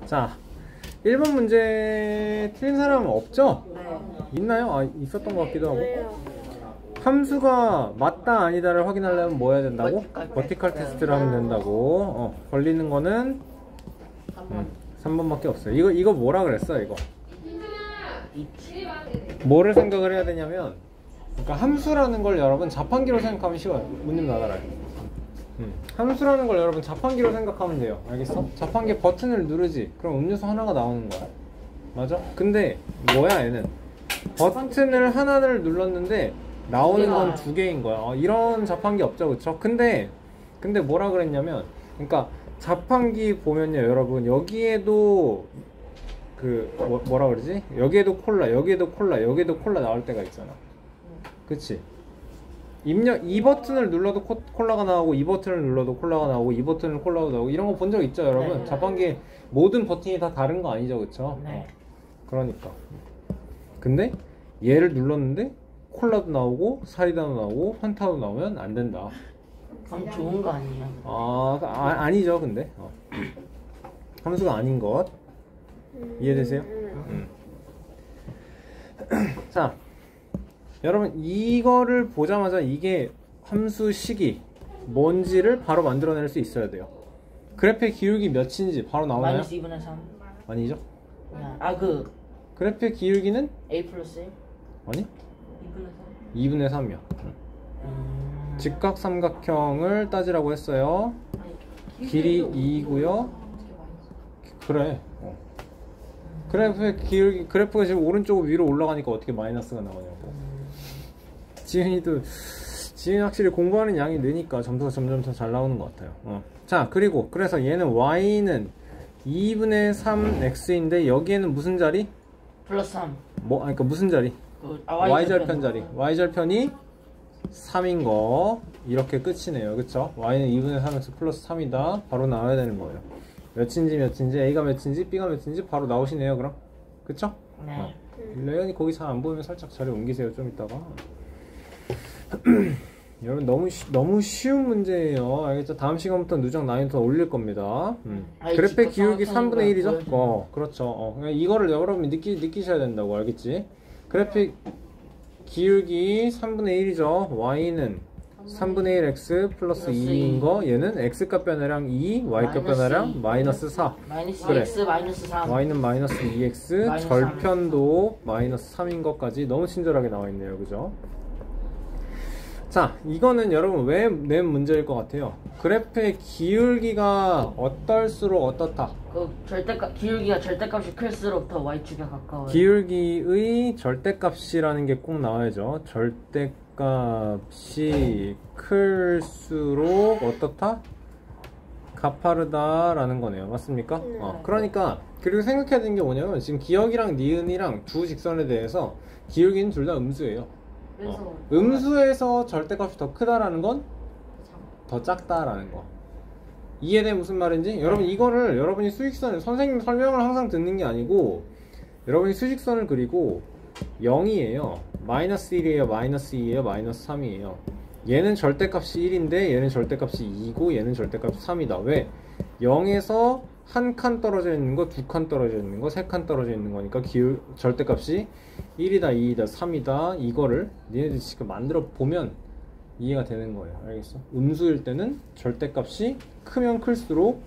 자, 1번 문제 틀린 사람은 없죠? 네. 있나요? 아, 있었던 것 같기도 하고. 왜요? 함수가 맞다 아니다를 확인하려면 뭐 해야 된다고? 버티컬 테스트를 하면 된다고. 걸리는 거는 3번밖에 없어요. 이거 뭐라 그랬어 이거? 뭐를 생각을 해야 되냐면, 그러니까 함수라는 걸 여러분 자판기로 생각하면 쉬워요. 문님 나가라요. 함수라는 걸 여러분 자판기로 생각하면 돼요. 알겠어? 자판기 버튼을 누르지. 그럼 음료수 하나가 나오는 거야. 맞아? 근데 뭐야 얘는? 버튼을 하나를 눌렀는데 나오는 건 두 개인 거야. 이런 자판기 없죠, 그쵸? 근데 뭐라 그랬냐면, 그러니까 자판기 보면요 여러분, 여기에도 뭐라 그러지? 여기에도 콜라, 여기에도 콜라, 여기에도 콜라 나올 때가 있잖아. 그치? 이 버튼을 눌러도 콜라가 나오고, 이 버튼을 눌러도 콜라가 나오고, 이 버튼을 콜라가 나오고, 이런 거 본 적 있죠 여러분? 네. 자판기 모든 버튼이 다 다른 거 아니죠, 그쵸? 네. 그러니까 근데 얘를 눌렀는데 콜라도 나오고 사이다도 나오고 판타도 나오면 안 된다. 그럼 좋은 거 아니에요? 아니죠. 근데 함수가 아닌 것 이해되세요? 자, 여러분 이거를 보자마자 이게 함수식이 뭔지를 바로 만들어낼 수 있어야 돼요. 그래프의 기울기 몇인지 바로 나오나요? 마이너스 2분의 3. 아니죠. 그래프의 기울기는 A 플러스 1? 아니 2분의 2분의 3? 3이야. 직각삼각형을 따지라고 했어요. 길이 2고요. 그래. 그래프의 기울기, 그래프가 지금 오른쪽으로 위로 올라가니까 어떻게 마이너스가 나오냐고. 지은이 확실히 공부하는 양이 느니까 점수가 점점 더 잘 나오는 것 같아요. 자, 그래서 얘는 y는 2분의 3x인데 여기에는 무슨 자리? 플러스 3. 그러니까 무슨 자리? y절편 자리. y절편이 3인 거. 이렇게 끝이네요. 그쵸? y는 2분의 3x 플러스 3이다. 바로 나와야 되는 거예요. 몇인지 a가 몇인지 b가 몇인지 바로 나오시네요. 그럼 그쵸? 네. 레연이 거기 잘 안 보이면 살짝 자리 옮기세요. 좀 이따가. 여러분 너무 쉬운 문제예요. 알겠죠? 다음 시간부터 누적 난이도 더 올릴 겁니다. 그래프의 기울기 3분의 1이죠? 그렇죠. 이거를 여러분이 느끼셔야 된다고. 알겠지? 그래프의 기울기 3분의 1이죠. y는 3분의 1x 플러스 2인 거. 얘는 x값 변화량 2, y값 변화량 마이너스 4. 마이너스 그래. 2x 마이너스 3. y는 마이너스 2x, 마이너스 절편도 마이너스 3인 것까지 너무 친절하게 나와 있네요. 그죠? 자, 이거는 여러분 왜 낸 문제일 것 같아요? 그래프의 기울기가 어떨수록 어떻다? 기울기가 절대값이 클수록 더 y축에 가까워요. 기울기의 절대값이라는 게 꼭 나와야죠. 절대값이 클수록 어떻다? 가파르다라는 거네요. 맞습니까? 그러니까 그리고 생각해야 되는 게 뭐냐면, 지금 기역이랑 니은이랑 두 직선에 대해서 기울기는 둘 다 음수예요. 음수에서 절대값이 더 크다라는 건 더 작다라는 거. 이해돼? 무슨 말인지? 여러분 이거를 여러분이 수직선을, 선생님 설명을 항상 듣는 게 아니고 여러분이 수직선을 그리고 0이에요 마이너스 1이에요 마이너스 2에요 마이너스 3이에요. 얘는 절대값이 1인데 얘는 절대값이 2고 얘는 절대값이 3이다. 왜? 0에서 한 칸 떨어져 있는 거, 두 칸 떨어져 있는 거, 세 칸 떨어져 있는 거니까 절대값이 1이다, 2이다, 3이다. 이거를 니네들이 지금 만들어 보면 이해가 되는 거예요. 알겠어? 음수일 때는 절대값이 크면 클수록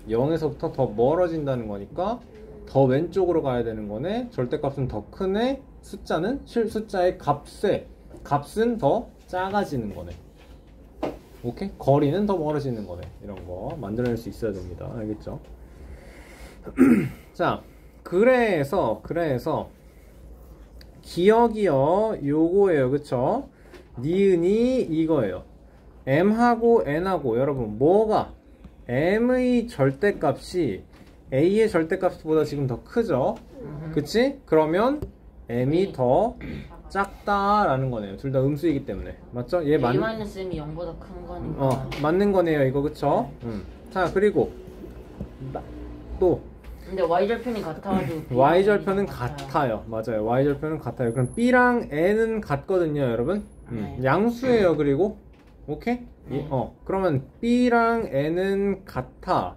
0에서부터 더 멀어진다는 거니까 더 왼쪽으로 가야 되는 거네. 절대값은 더 크네. 숫자는 실숫자의 값은 더 작아지는 거네. 오케이? 거리는 더 멀어지는 거네. 이런 거 만들어낼 수 있어야 됩니다. 알겠죠? 자, 그래서 기억이요 요거예요. 그쵸? 니은이 이거예요. m하고 n하고 여러분 뭐가 m의 절대값이 a의 절대값보다 지금 더 크죠? 그치? 그러면 m이 더 작다라는 거네요. 둘 다 음수이기 때문에. 맞죠? 얘 a-m이 0보다 큰 거니까. 맞는 거네요. 이거 그쵸? 자, 그리고 또 근데 y절편이 같아가지고 y절편은 같아요. 맞아요. y절편은 같아요. 그럼 b랑 n은 같거든요, 여러분. 양수예요. 그리고 오케이? 그러면 b랑 n은 같아.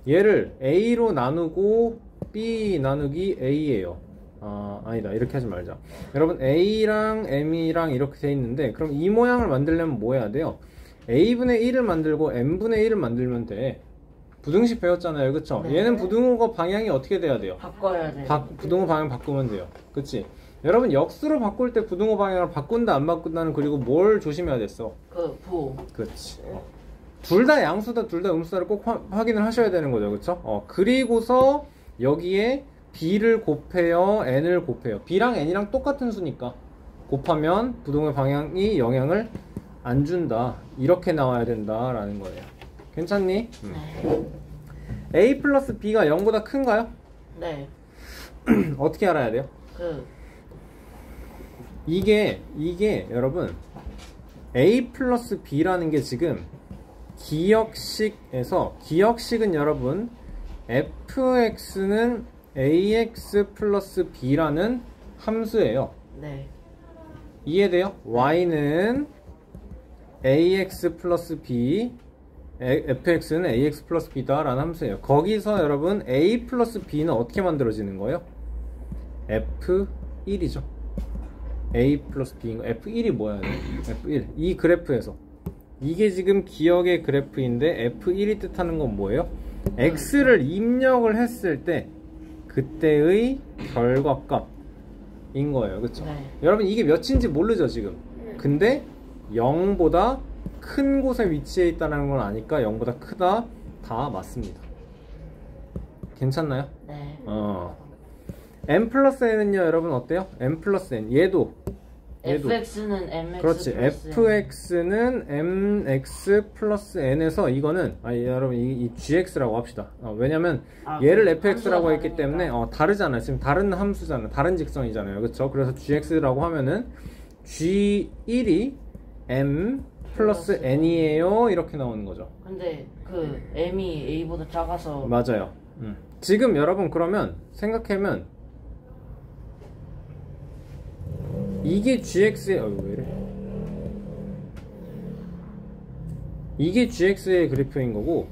얘를 A로 나누고 B 나누기 A예요. 아니다. 이렇게 하지 말자. 여러분 A랑 M이랑 이렇게 돼 있는데 그럼 이 모양을 만들려면 뭐 해야 돼요? A분의 1을 만들고 M분의 1을 만들면 돼. 부등식 배웠잖아요. 그쵸? 네. 얘는 부등호 방향이 어떻게 돼야 돼요? 바꿔야 돼. 부등호 방향 바꾸면 돼요. 그치? 여러분 역수로 바꿀 때 부등호 방향을 바꾼다 안 바꾼다는 그리고 뭘 조심해야 됐어? 부. 그렇지. 둘 다 양수다 둘 다 음수다를 꼭 확인을 하셔야 되는 거죠. 그쵸? 그리고서 여기에 b를 곱해요 n을 곱해요. b랑 n이랑 똑같은 수니까 곱하면 부등호의 방향이 영향을 안 준다. 이렇게 나와야 된다라는 거예요. 괜찮니? 네. a 플러스 b가 0보다 큰가요? 네. 어떻게 알아야 돼요? 이게 여러분 a 플러스 b라는 게 지금 기억식은 여러분 fx는 ax 플러스 b라는 함수예요. 네. 이해돼요? y는 ax 플러스 b fx는 ax 플러스 b다 라는 함수예요. 거기서 여러분 a 플러스 b는 어떻게 만들어지는 거예요? f1이죠. a 플러스 b인 거 f1이 뭐야? f1 이 그래프에서 이게 지금 기억의 그래프인데 f1이 뜻하는 건 뭐예요? x를 입력을 했을 때 그때의 결과값인 거예요. 그쵸? 네. 여러분 이게 몇인지 모르죠 지금. 근데 0보다 큰 곳에 위치해 있다는 걸 아니까 0보다 크다 다 맞습니다. 괜찮나요? 네. m 플러스 n은요 여러분 어때요? m 플러스 n 얘도 fx는 mx 그렇지. 플러스 fx는 mx 플러스 n에서 이거는 여러분 이 gx라고 합시다. 왜냐면 얘를 fx라고 했기 때문에 다르잖아요. 지금 다른 함수잖아요. 다른 직선이잖아요. 그렇죠? 그래서 gx라고 하면은 g1이 m 플러스 n이에요. 이렇게 나오는 거죠. 근데 그 m이 a보다 작아서 맞아요. 지금 여러분 그러면 생각하면 이게 gx의 왜 이래? 이게 gx의 그래프인 거고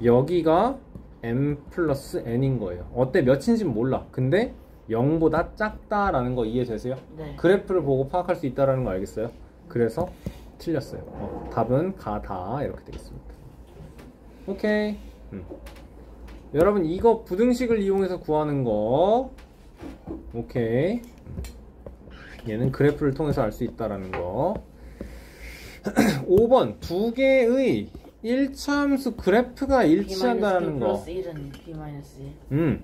여기가 m 플러스 n인 거예요. 어때? 몇인지는 몰라. 근데 0보다 작다라는 거 이해되세요? 네. 그래프를 보고 파악할 수 있다라는 거 알겠어요? 그래서 틀렸어요. 답은 가다 이렇게 되겠습니다. 오케이. 여러분 이거 부등식을 이용해서 구하는 거 오케이. 얘는 그래프를 통해서 알 수 있다라는 거. 5번 두 개의 1차 함수 그래프가 일치한다는 거. B 플러스 1은 B 마이너스 1.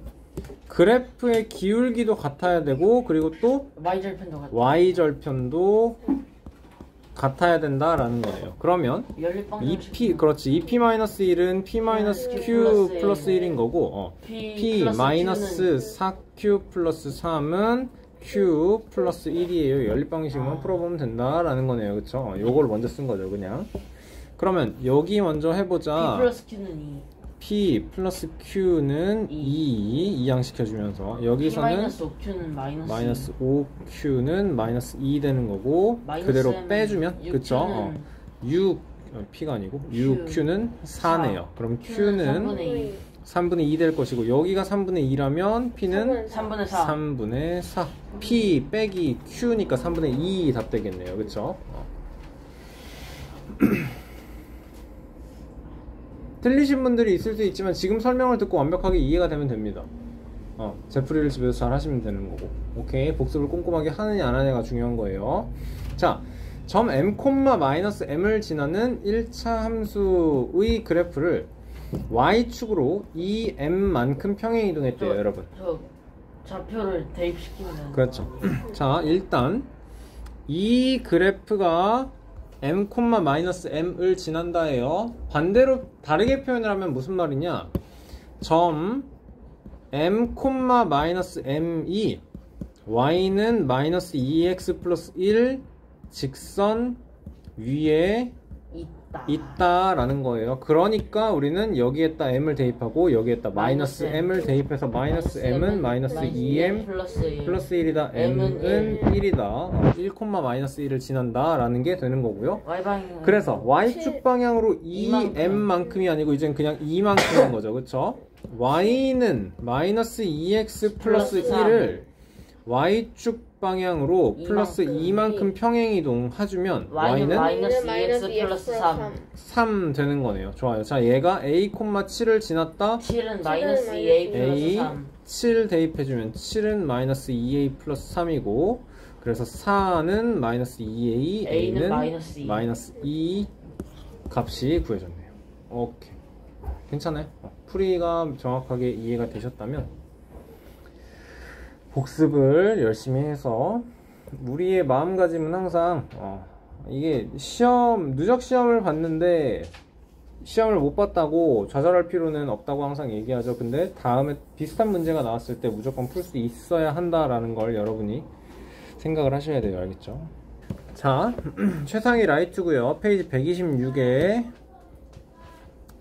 그래프의 기울기도 같아야 되고 그리고 또 Y절편도 같아. Y절편도 같아야 된다라는 거예요. 그러면 그렇지. 2p-1은 p-q 플러스 1인 거고 p-4q 플러스 3은 q 플러스 1이에요. 연립방식만 풀어보면 된다라는 거네요. 그쵸? 요걸 먼저 쓴 거죠. 그냥 그러면 여기 먼저 해보자. P 플러스 Q는 2. p 플러스 q는 2 이항시켜주면서 여기서는 마이너스 5q는 마이너스 2 되는 거고 그대로 빼주면 그쵸? 6 p가 아니고 6q는 4네요. 그럼 q는 3분의 2 될 것이고 여기가 3분의 2라면 p는 3분의 4 p 빼기 q니까 3분의 2 답 되겠네요. 그쵸? 틀리신 분들이 있을 수 있지만 지금 설명을 듣고 완벽하게 이해가 되면 됩니다. 제풀이를 집에서 잘 하시면 되는 거고. 오케이. 복습을 꼼꼼하게 하느냐 안 하느냐가 중요한 거예요. 자, 점 m, -m을 지나는 1차 함수의 그래프를 y축으로 2m만큼 평행 이동했대요. 여러분. 저 좌표를 대입시키면 되는 그렇죠. 자, 일단 이 그래프가 m,-m을 지난다예요. 반대로 다르게 표현을 하면 무슨 말이냐? 점 m,-m이 y는 -2x 플러스 1 직선 위에 있다라는 거예요. 그러니까 우리는 여기에다 m을 대입하고 여기에다 마이너스 m을 대입해서 마이너스 m은 마이너스 2m 플러스 1이다. m은 1이다. 1, 마이너스 1을 지난다 라는 게 되는 거고요. 그래서 y축 방향으로 2m만큼이 아니고 이젠 그냥 2만큼인 거죠. 그쵸? y는 마이너스 2x 플러스 1을 y축 방향으로 플러스 2만큼 평행이동 해주면 y는 마이너스 2x 플러스 3 되는 거네요. 좋아요. 자, 얘가 a, 7을 지났다. 7은 마이너스 2a 플러스 3. 7 대입해주면 7은 마이너스 2a 플러스 3이고, 그래서 4는 마이너스 2a, a는 마이너스 2 값이 구해졌네요. 오케이. 괜찮아요. 풀이가 정확하게 이해가 되셨다면 복습을 열심히 해서, 우리의 마음가짐은 항상 이게 누적 시험을 봤는데 시험을 못 봤다고 좌절할 필요는 없다고 항상 얘기하죠. 근데 다음에 비슷한 문제가 나왔을 때 무조건 풀 수 있어야 한다라는 걸 여러분이 생각을 하셔야 돼요. 알겠죠? 자, 최상위 라이트고요. 페이지 126에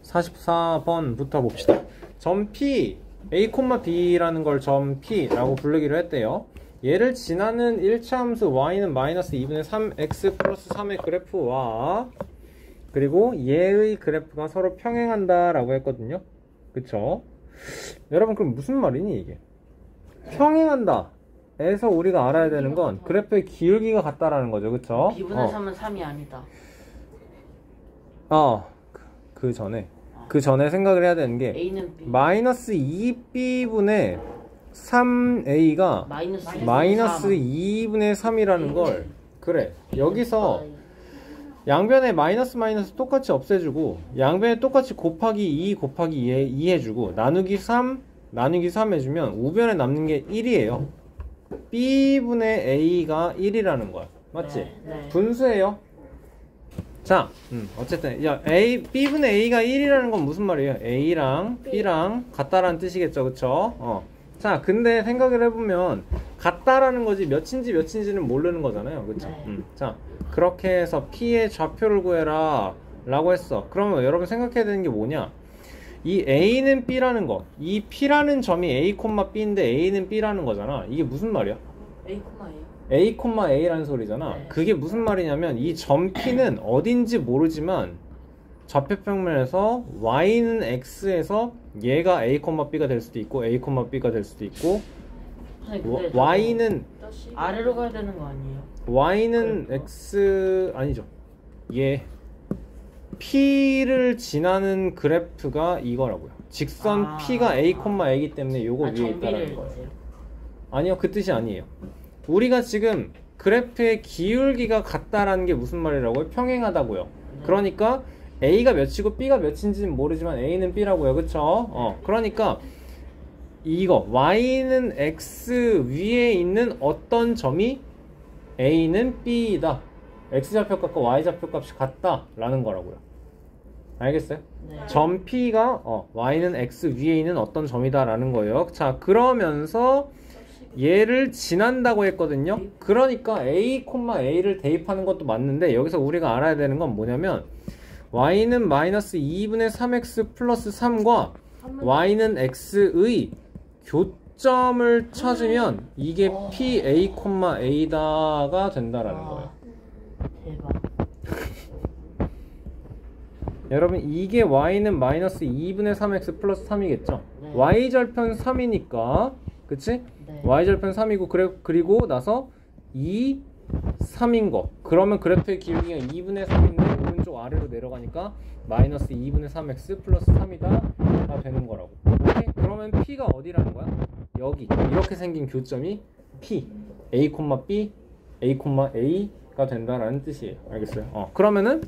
44번부터 봅시다. 점 P, a, b라는 걸 점 P라고 부르기로 했대요. 얘를 지나는 1차 함수 y는 마이너스 2분의 3x 플러스 3의 그래프와, 그리고 얘의 그래프가 서로 평행한다 라고 했거든요. 그쵸? 여러분, 그럼 무슨 말이니 이게? 평행한다 에서 우리가 알아야 되는 건 그래프의 기울기가 같다라는 거죠. 그쵸? b분의 3은 3이 아니다. 그 전에 생각을 해야 되는 게 A는 B. 마이너스 2b분의 3a가 마이너스 2분의 3이라는 걸, 그래, 여기서 양변에 마이너스 똑같이 없애주고 양변에 똑같이 곱하기 2 곱하기 2 해주고 나누기 3 해주면 우변에 남는 게 1이에요. b분의 a가 1이라는 거야. 맞지? 네. 분수예요. 자, 어쨌든 b분의 a가 1이라는 건 무슨 말이에요? a랑 b랑 같다라는 뜻이겠죠. 그쵸? 자, 근데 생각을 해보면 같다라는 거지 몇인지는 모르는 거잖아요. 그쵸? 네. 자, 그렇게 해서 p의 좌표를 구해라 라고 했어. 그러면 여러분 생각해야 되는 게 뭐냐? 이 a는 b라는 거, 이 p라는 점이 a, b인데 a는 b라는 거잖아. 이게 무슨 말이야? A, A라는 소리잖아. 네. 그게 무슨 말이냐면 이 점 P는 어딘지 모르지만 좌표평면에서 Y는 X에서 얘가 A, B가 될 수도 있고 A, B가 될 수도 있고, Y는 아래로 가야 되는 거 아니에요? Y는 X 아니죠. 얘 P를 지나는 그래프가 이거라고요. 직선 P가 A, A이기 때문에 요거 위에 있다라는 거예요. 아니요, 그 뜻이 아니에요. 우리가 지금 그래프의 기울기가 같다라는 게 무슨 말이라고요? 평행하다고요. 그러니까 A가 몇이고 B가 몇인지는 모르지만 A는 B라고요. 그쵸? 그러니까 이거 Y는 X 위에 있는 어떤 점이 A는 B이다. X좌표값과 Y좌표값이 같다 라는 거라고요. 알겠어요? 네. 점 P가 Y는 X 위에 있는 어떤 점이다 라는 거예요. 자, 그러면서 얘를 지난다고 했거든요. 그러니까 a, a를 대입하는 것도 맞는데 여기서 우리가 알아야 되는 건 뭐냐면 y는 마이너스 2분의 3x 플러스 3과 y는 x의 교점을 찾으면 이게 p, a, a다가 된다라는 거예요. 대박. 여러분, 이게 y는 마이너스 2분의 3x 플러스 3이겠죠? 네. y절편 3이니까, 그치? 네. y절편 3이고 그리고 나서 2, 3인 거. 그러면 그래프의 기울기가 2분의 3인데 오른쪽 아래로 내려가니까 마이너스 2분의 3x 플러스 3이다 되는 거라고. 오케이? 그러면 p가 어디라는 거야? 여기 이렇게 생긴 교점이 p, a, b, a, a가 된다라는 뜻이에요. 알겠어요? 그러면은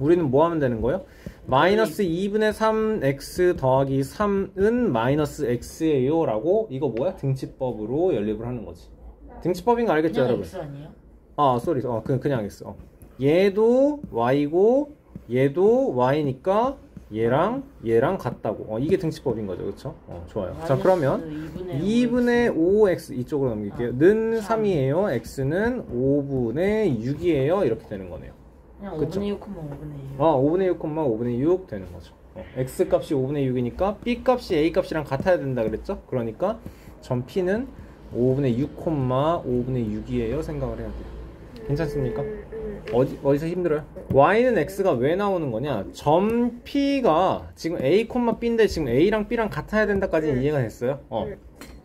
우리는 뭐 하면 되는 거예요? 마이너스 2분의 3x 더하기 3은 마이너스 x예요 라고, 이거 뭐야? 등치법으로 연립을 하는 거지. 등치법인 거 알겠죠, 그냥 여러분? X 아니에요? 쏘리. 그냥 x. 얘도 y고 얘도 y니까 얘랑 같다고. 이게 등치법인 거죠. 그쵸? 좋아요. 자, 그러면 2분의 5x 이쪽으로 넘길게요. 는 3이에요. x는 5분의 6이에요. 이렇게 되는 거네요. 그냥 그쵸? 5분의 6, 5분의 6. 5분의 6, 5분의 6 되는 거죠. x 값이 5분의 6이니까 b 값이 a 값이랑 같아야 된다 그랬죠? 그러니까 점 P는 5분의 6, 5분의 6이에요. 생각을 해야 돼요. 괜찮습니까? 어디서 힘들어요? y는 x가 왜 나오는 거냐? 점 P가 지금 a, b인데 지금 a랑 b랑 같아야 된다까지는 이해가 됐어요.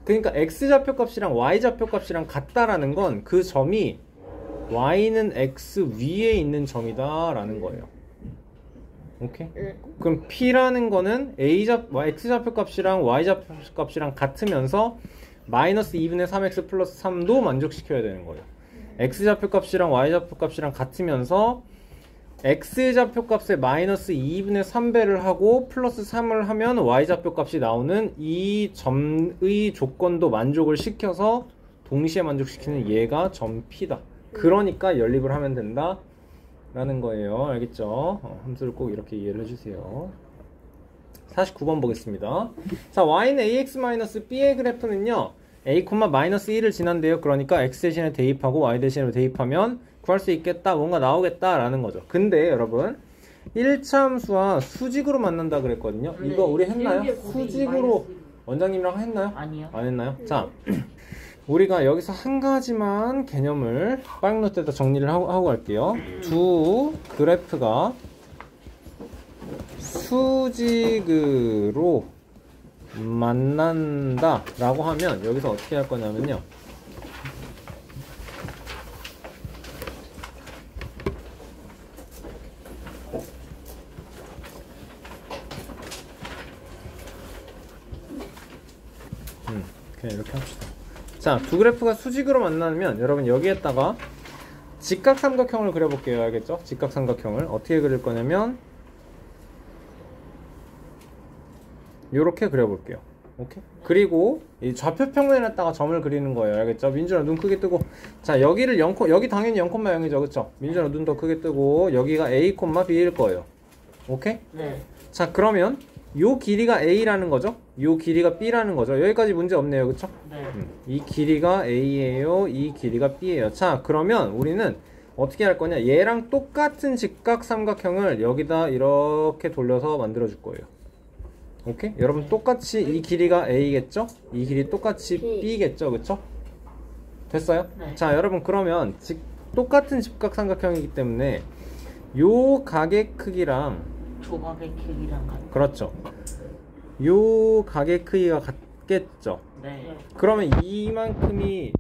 그러니까 x좌표 값이랑 y좌표 값이랑 같다라는 건 그 점이 y는 x 위에 있는 점이다 라는 거예요. 오케이? 그럼 P라는 거는 x좌표 값이랑 y좌표 값이랑 같으면서 마이너스 2분의 3x 플러스 3도 만족시켜야 되는 거예요. x좌표 값이랑 y좌표 값이랑 같으면서 x좌표 값에 마이너스 2분의 3배를 하고 플러스 3을 하면 y좌표 값이 나오는 이 점의 조건도 만족을 시켜서 동시에 만족시키는 얘가 점 P다. 그러니까 연립을 하면 된다 라는 거예요. 알겠죠? 함수를 꼭 이렇게 이해를 해주세요. 49번 보겠습니다. 자, y는 ax-b의 그래프는요 a, -1을 지난대요. 그러니까 x 대신에 대입하고 y 대신에 대입하면 구할 수 있겠다, 뭔가 나오겠다 라는 거죠. 근데 여러분 1차 함수와 수직으로 만난다 그랬거든요. 이거 우리 했나요? 수직으로 원장님이랑 했나요? 아니요. 안 했나요? 자, 우리가 여기서 한 가지만 개념을 파인노트에다 정리를 하고 갈게요. 두 그래프가 수직으로 만난다 라고 하면 여기서 어떻게 할 거냐면요, 그냥 이렇게 합시다. 자, 두 그래프가 수직으로 만나면 여러분 여기에다가 직각삼각형을 그려볼게요. 알겠죠? 직각삼각형을 어떻게 그릴 거냐면 요렇게 그려볼게요. 오케이? 그리고 이 좌표 평면에다가 점을 그리는 거예요. 알겠죠? 민준아 눈 크게 뜨고. 자, 여기를 0, 여기 당연히 0,0이죠. 그쵸? 민준아 눈 더 크게 뜨고. 여기가 a, b일 거예요. 오케이? 네. 자, 그러면 요 길이가 a라는 거죠? 요 길이가 b라는 거죠? 여기까지 문제 없네요. 그쵸? 네. 이 길이가 a예요. 이 길이가 b예요. 자, 그러면 우리는 어떻게 할 거냐? 얘랑 똑같은 직각삼각형을 여기다 이렇게 돌려서 만들어 줄 거예요. 오케이? 여러분 똑같이 이 길이가 a겠죠? 이 길이 똑같이 b겠죠? 그쵸? 됐어요? 네. 자, 여러분 그러면 똑같은 직각삼각형이기 때문에 요 각의 크기랑 조각의 크기랑 같은. 그렇죠. 요 각의 크기가 같겠죠? 네. 그러면 이만큼이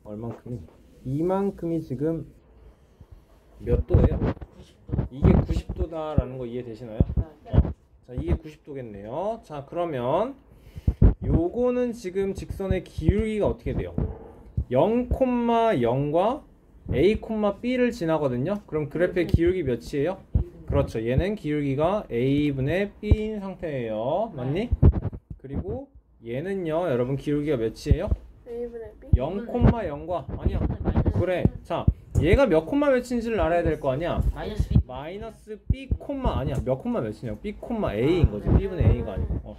얼만큼이? 이만큼이 지금 몇 도예요? 90도. 이게 90도다 라는 거 이해되시나요? 자, 이게 90도겠네요. 자, 그러면 요거는 지금 직선의 기울기가 어떻게 돼요? 0,0과 a, b를 지나거든요. 그럼 그래프의 기울기 몇이에요? 그렇죠. 얘는 기울기가 a분의 b인 상태예요. 맞니? 그리고 얘는요, 여러분 기울기가 몇이에요? a분의 b? 0,0과 아니야. 그래. 자, 얘가 몇 콤마 몇인지를 알아야 될 거 아니야. 마이너스 B. 마이너스 b 콤마 아니야. 몇 콤마 몇이냐고. b 콤마 a인 거지. b분의 a가 아니고.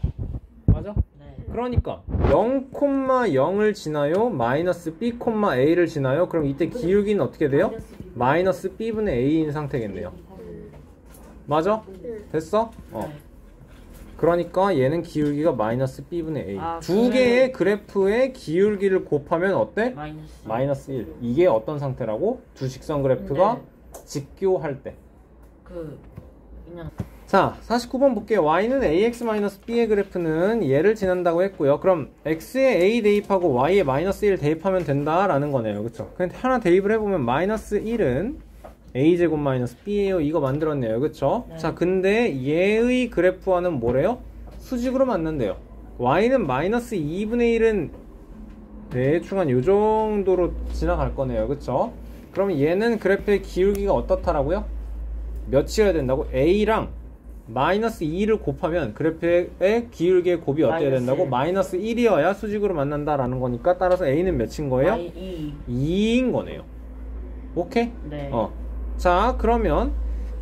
맞아? 네. 그러니까 0,0을 지나요. 마이너스 b 콤마 a를 지나요. 그럼 이때 기울기는 어떻게 돼요? 마이너스 b분의 a인 상태겠네요. 맞아? 됐어? 네. 그러니까 얘는 기울기가 마이너스 b분의 a. 아, 두 개의 그래프의 기울기를 곱하면 어때? 마이너스. 마이너스 1. 이게 어떤 상태라고? 두 직선 그래프가 직교할 때. 그냥 자, 49번 볼게요. y는 ax-b의 그래프는 얘를 지난다고 했고요. 그럼 x에 a 대입하고 y에 마이너스 1 대입하면 된다라는 거네요. 그쵸? 근데 하나 대입을 해보면 마이너스 1은 a제곱 마이너스 b예요. 이거 만들었네요. 그쵸? 네. 자, 근데 얘의 그래프와는 뭐래요? 수직으로 만난대요. y는 마이너스 2분의 1은 대충 한 요정도로 지나갈 거네요. 그쵸? 그러면 얘는 그래프의 기울기가 어떻다라고요? 몇이어야 된다고? a랑 마이너스 2를 곱하면 그래프의 기울기의 곱이 어때야 된다고? 마이너스 1이어야 수직으로 만난다라는 거니까 따라서 a는 몇인 거예요? 2인 거네요. 오케이? 네. 자, 그러면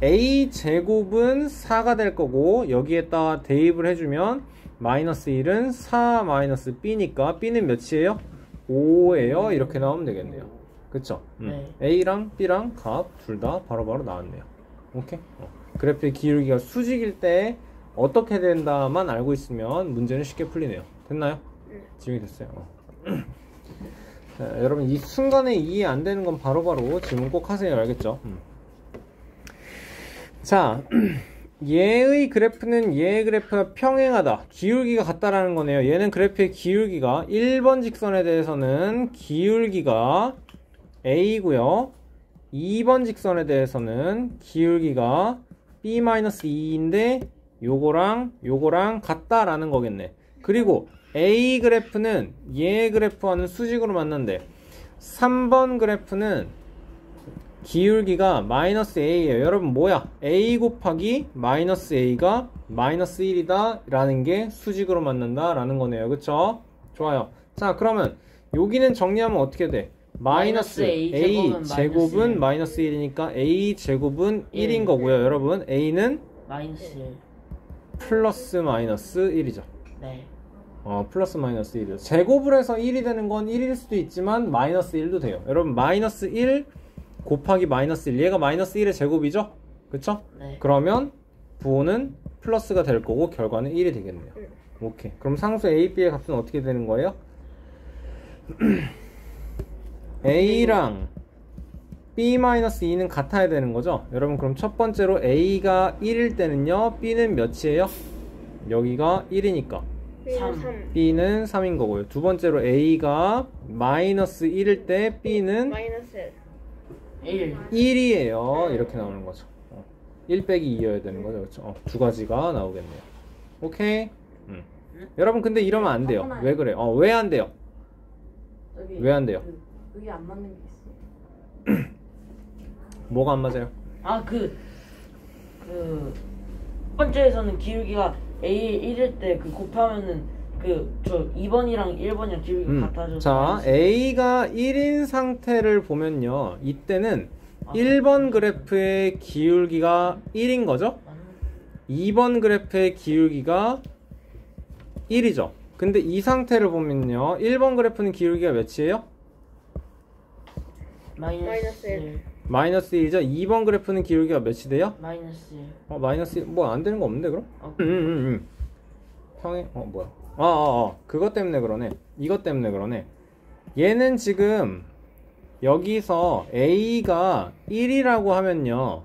a 제곱은 4가 될 거고 여기에다가 대입을 해주면 마이너스 1은 4 마이너스 b니까 b는 몇이에요? 5예요. 이렇게 나오면 되겠네요. 그쵸? 네. A랑 B랑 값 둘 다 바로바로 나왔네요. 오케이? 그래프의 기울기가 수직일 때 어떻게 된다만 알고 있으면 문제는 쉽게 풀리네요. 됐나요? 지금이 됐어요. 자, 여러분 이 순간에 이해 안 되는 건 바로바로 질문 꼭 하세요. 알겠죠? 자, 얘의 그래프는 얘의 그래프가 평행하다. 기울기가 같다라는 거네요. 얘는 그래프의 기울기가 1번 직선에 대해서는 기울기가 A고요. 2번 직선에 대해서는 기울기가 B-2인데 요거랑 같다라는 거겠네. 그리고 A 그래프는 얘 그래프와는 수직으로 맞는데 3번 그래프는 기울기가 마이너스 A예요. 여러분 뭐야? A 곱하기 마이너스 A가 마이너스 1이다 라는 게 수직으로 맞는다 라는 거네요. 그쵸? 좋아요. 자, 그러면 여기는 정리하면 어떻게 돼? 마이너스 A 제곱은 마이너스 1이니까 A 제곱은 1인 거고요. 여러분 A는 마이너스 1. 플러스 마이너스 1이죠. 네. 플러스 마이너스 1이죠. 제곱을 해서 1이 되는 건 1일 수도 있지만 마이너스 1도 돼요. 여러분 마이너스 1 곱하기 마이너스 1, 얘가 마이너스 1의 제곱이죠? 그쵸? 네. 그러면 부호는 플러스가 될 거고 결과는 1이 되겠네요. 오케이. 그럼 상수 A, B의 값은 어떻게 되는 거예요? A랑 B-2는 같아야 되는 거죠? 여러분 그럼 첫 번째로 A가 1일 때는요, B는 몇이에요? 여기가 1이니까 B는 3인 거고요. 두 번째로 A가 마이너스 1일 때 B는 마이너스 1. 1이에요. 이렇게 나오는 거죠. 1 빼기 2여야 되는 거죠. 그렇죠? 두 가지가 나오겠네요. 오케이? 여러분 근데 이러면 안 돼요. 왜 그래요? 왜 안 돼요? 왜 안 돼요? 여기 안 맞는 게 있어. 뭐가 안 맞아요? 첫 번째에서는 기울기가 A 1일 때 곱하면은 저 2번이랑 1번이랑 기울기가 같아져서. 자, A가 1인 상태를 보면요, 이때는 1번 그래프의 기울기가 1인 거죠? 2번 그래프의 기울기가 1이죠. 근데 이 상태를 보면요, 1번 그래프는 기울기가 몇이에요? 마이너스 1. 마이너스 1이죠. 2번 그래프는 기울기가 몇이 돼요? 마이너스 1. 마이너스 1. 뭐 안 되는 거 없는데 그럼? 평행 뭐야? 그것 때문에 그러네. 이것 때문에 그러네. 얘는 지금 여기서 A가 1이라고 하면요,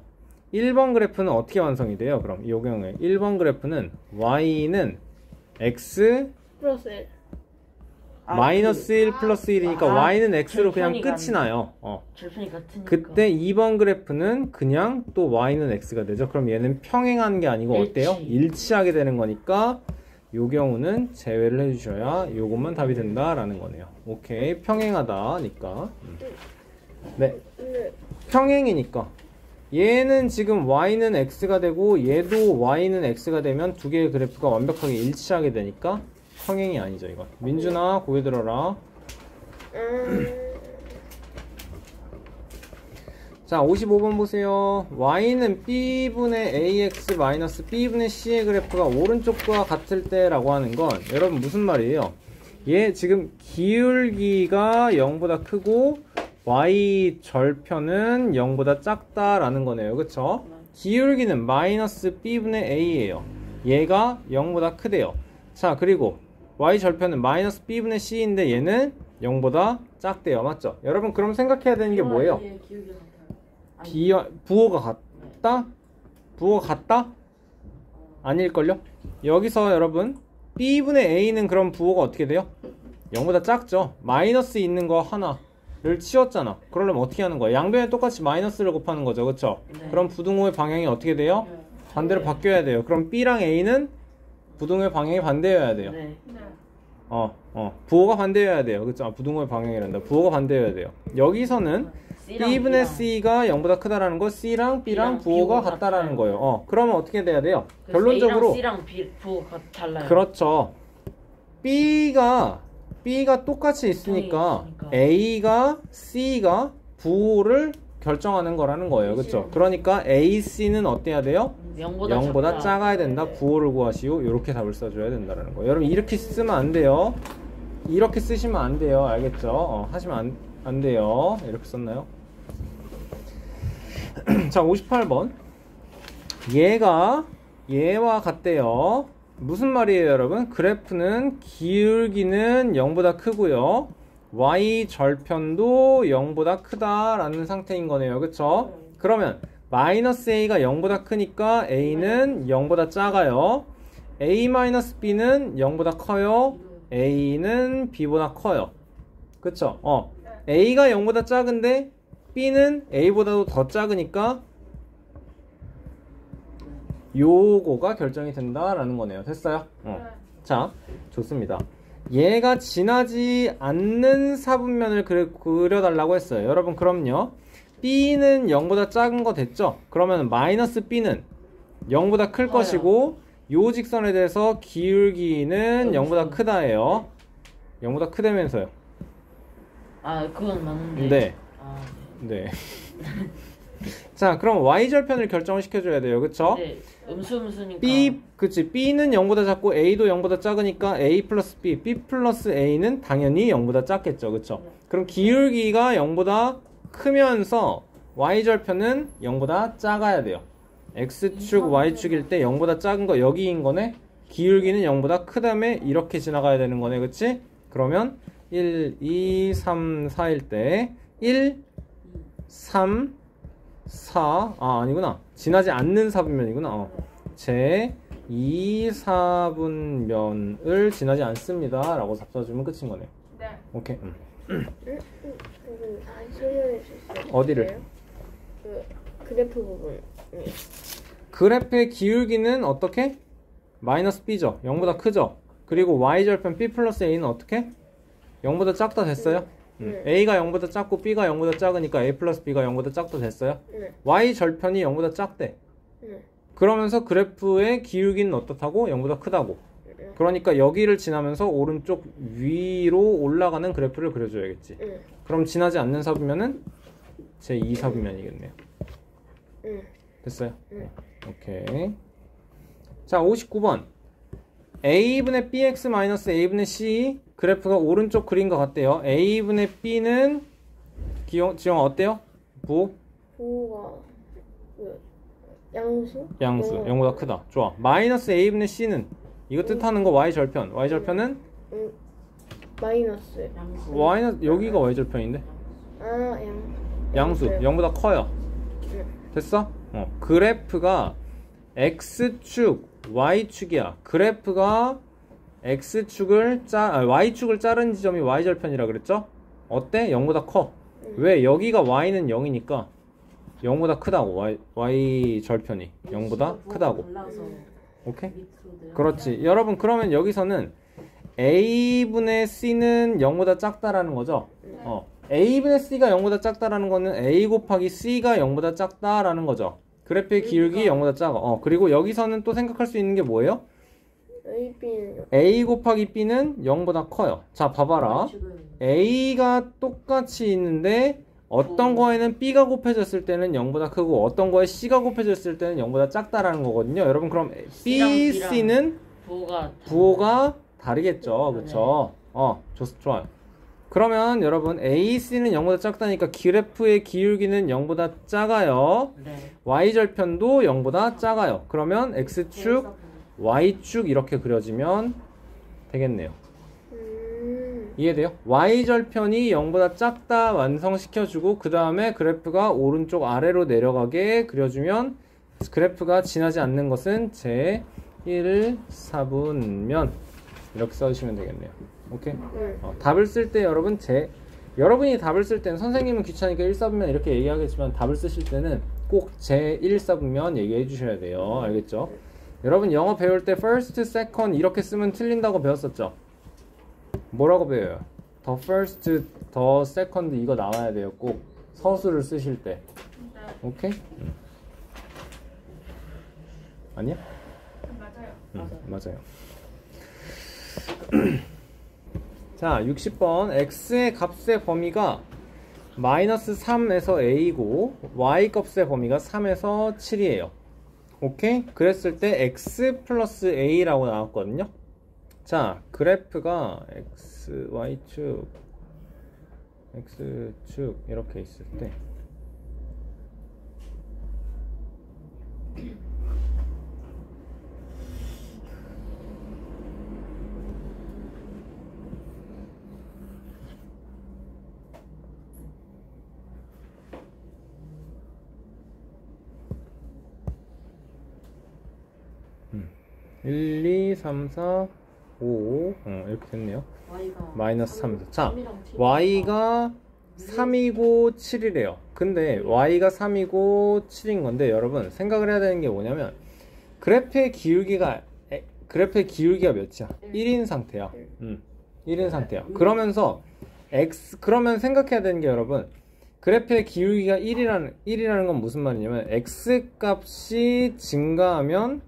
1번 그래프는 어떻게 완성이 돼요? 그럼 이 경우에 1번 그래프는 Y는 X 플러스 1. 마이너스 1 플러스 1이니까 Y는 X로 그냥 끝이 나요. 절편이 같으니까. 그때 2번 그래프는 그냥 또 Y는 X가 되죠. 그럼 얘는 평행하는 게 아니고 어때요? 일치하게 되는 거니까 요 경우는 제외를 해주셔야 요것만 답이 된다라는 거네요. 오케이. 평행하다니까. 네. 평행이니까 얘는 지금 Y는 X가 되고 얘도 Y는 X가 되면 두 개의 그래프가 완벽하게 일치하게 되니까 평행이 아니죠, 이건. 민준아, 고개 들어라. 자, 55번 보세요. Y는 B분의 AX 마이너스 B분의 C의 그래프가 오른쪽과 같을 때 라고 하는 건, 여러분 무슨 말이에요? 얘 지금 기울기가 0보다 크고 Y 절편은 0보다 작다라는 거네요. 그쵸? 기울기는 마이너스 B분의 A예요. 얘가 0보다 크대요. 자, 그리고 Y 절편은 마이너스 B분의 C인데 얘는 0보다 작대요. 맞죠? 여러분 그럼 생각해야 되는 게 뭐예요? 부호가 같다? 부호가 같다? 아닐걸요? 여기서 여러분 B분의 A는 그럼 부호가 어떻게 돼요? 0보다 작죠? 마이너스 있는 거 하나를 치웠잖아. 그러려면 어떻게 하는 거야? 양변에 똑같이 마이너스를 곱하는 거죠. 그쵸? 네. 그럼 부등호의 방향이 어떻게 돼요? 반대로 바뀌어야 돼요. 그럼 B랑 A는 부등호의 방향이 반대여야 돼요. 네. 부호가 반대여야 돼요. 그쵸? 부등호의 방향이란다. 부호가 반대여야 돼요. 여기서는 B분의 C가 0보다 크다라는 거, C랑 B랑 부호가 같다라는 거예요. 그러면 어떻게 돼야 돼요? 결론적으로 A랑 C랑 부호가 달라요. 그렇죠. B가 똑같이 있으니까 A가 C가 부호를 결정하는 거라는 거예요. 그렇죠? 그러니까 AC는 어때야 돼요? 0보다 작아야 된다. 부호를 구하시오. 이렇게 답을 써줘야 된다는 거예요. 여러분 이렇게 쓰면 안 돼요. 이렇게 쓰시면 안 돼요. 알겠죠? 하시면 안 돼요. 이렇게 썼나요? 자, 58번. 얘와 같대요. 무슨 말이에요, 여러분? 그래프는 기울기는 0보다 크고요. y 절편도 0보다 크다라는 상태인 거네요. 그쵸? 그러면 마이너스 a가 0보다 크니까 a는 0보다 작아요. a 마이너스 b는 0보다 커요. a는 b보다 커요. 그쵸? a가 0보다 작은데 b는 a보다도 더 작으니까 요거가 결정이 된다라는 거네요. 됐어요? 자, 좋습니다. 얘가 지나지 않는 사분면을 그려달라고 했어요. 여러분, 그럼요. b는 0보다 작은 거 됐죠? 그러면 마이너스 b는 0보다 클 것이고 요 직선에 대해서 기울기는 0보다 크다예요. 0보다 크다면서요. 아, 그건 맞는데. 네. 아, 네. 자, 그럼 y절편을 결정을 시켜줘야 돼요. 그쵸? 네. 음수니까. 그치. b는 0보다 작고 a도 0보다 작으니까 a 플러스 b, b 플러스 a는 당연히 0보다 작겠죠. 그쵸? 그럼 기울기가 0보다 크면서 y절편은 0보다 작아야 돼요. x축, y축일 때 0보다 작은 거 여기인 거네. 기울기는 0보다 크다며 이렇게 지나가야 되는 거네. 그치? 그러면 1, 2, 3, 4일 때 1, 3, 4, 아니구나. 지나지 않는 사분면이구나. 제 2, 4분면을 지나지 않습니다. 라고 답사주면 끝인 거네. 네. 오케이. 설명해 주실 수 있어요? 어디를? 그 그래프 부분. 그래프의 기울기는 어떻게? 마이너스 b죠. 0보다 크죠. 그리고 y절편 b 플러스 a는 어떻게? 0보다 작다 됐어요. a가 0보다 작고 b가 0보다 작으니까 a 플러스 b가 0보다 작다 됐어요. y절편이 0보다 작대. 그러면서 그래프의 기울기는 어떻다고? 0보다 크다고. 그러니까 여기를 지나면서 오른쪽 위로 올라가는 그래프를 그려줘야겠지. 그럼 지나지 않는 사분면은 제 2사분면이겠네요. 됐어요? 오케이. 자, 59번. a분의 bx 마이너스 a분의 c 그래프가 오른쪽 그림과 같대요. a분의 b는 지영 어때요? 부호가 양수? 양수. 0보다 크다. 좋아. 마이너스 a분의 c는 이거 뜻하는 거 y절편. y절편은 마이너스. y는 여기가 y절편인데. 양수. 0보다 커요. 됐어? 그래프가 x축, y축이야. 그래프가 y축을 자른 지점이 y절편이라 그랬죠? 어때? 0보다 커. 왜? 여기가 y는 0이니까 0보다 크다고. y절편이 0보다 크다고. 오케이? 그렇지. 여러분, 그러면 여기서는 a분의 c는 0보다 작다라는 거죠? a분의 c가 0보다 작다라는 거는 a 곱하기 c가 0보다 작다라는 거죠. 그래프의 기울기 0보다 작아. 그리고 여기서는 또 생각할 수 있는 게 뭐예요? a 곱하기 b는 0보다 커요. 자, 봐봐라. a가 똑같이 있는데 어떤 거에는 b가 곱해졌을 때는 0보다 크고 어떤 거에 c가 곱해졌을 때는 0보다 작다라는 거거든요. 여러분, 그럼 b, c는 부호가 다르겠죠. 그쵸? 좋아요. 그러면 여러분 a, c는 0보다 작다니까 그래프의 기울기는 0보다 작아요. y절편도 0보다 작아요. 그러면 x축, y축 이렇게 그려지면 되겠네요. 이해돼요? y절편이 0보다 작다 완성시켜주고 그 다음에 그래프가 오른쪽 아래로 내려가게 그려주면 그래프가 지나지 않는 것은 제 1, 4분면 이렇게 써주시면 되겠네요. 오케이? 답을 쓸 때 여러분이 답을 쓸 때는 선생님은 귀찮으니까 1, 4분면 이렇게 얘기하겠지만 답을 쓰실 때는 꼭 제 1, 4분면 얘기해 주셔야 돼요. 알겠죠? 여러분 영어 배울 때 first, second 이렇게 쓰면 틀린다고 배웠었죠? 뭐라고 배워요? the first, the second 이거 나와야 돼요. 꼭 서술을 쓰실 때. 오케이? 아니야? 맞아요. 맞아요. 자, 60번 x의 값의 범위가 마이너스 3에서 a고 y 값의 범위가 3에서 7이에요. 오케이? 그랬을 때 x 플러스 a라고 나왔거든요. 자, 그래프가 x, y축 x축 이렇게 있을 때 음. 1, 2, 3, 4, 5 이렇게 됐네요. 마이너스 3. 자, y가 3이고 7이래요. 근데 y가 3이고 7인 건데 여러분 생각을 해야 되는 게 뭐냐면 그래프의 기울기가 몇이야? 1인 상태야. 1인 상태야. 그러면서 그러면 생각해야 되는 게 여러분 그래프의 기울기가 1이라는 건 무슨 말이냐면 x 값이 증가하면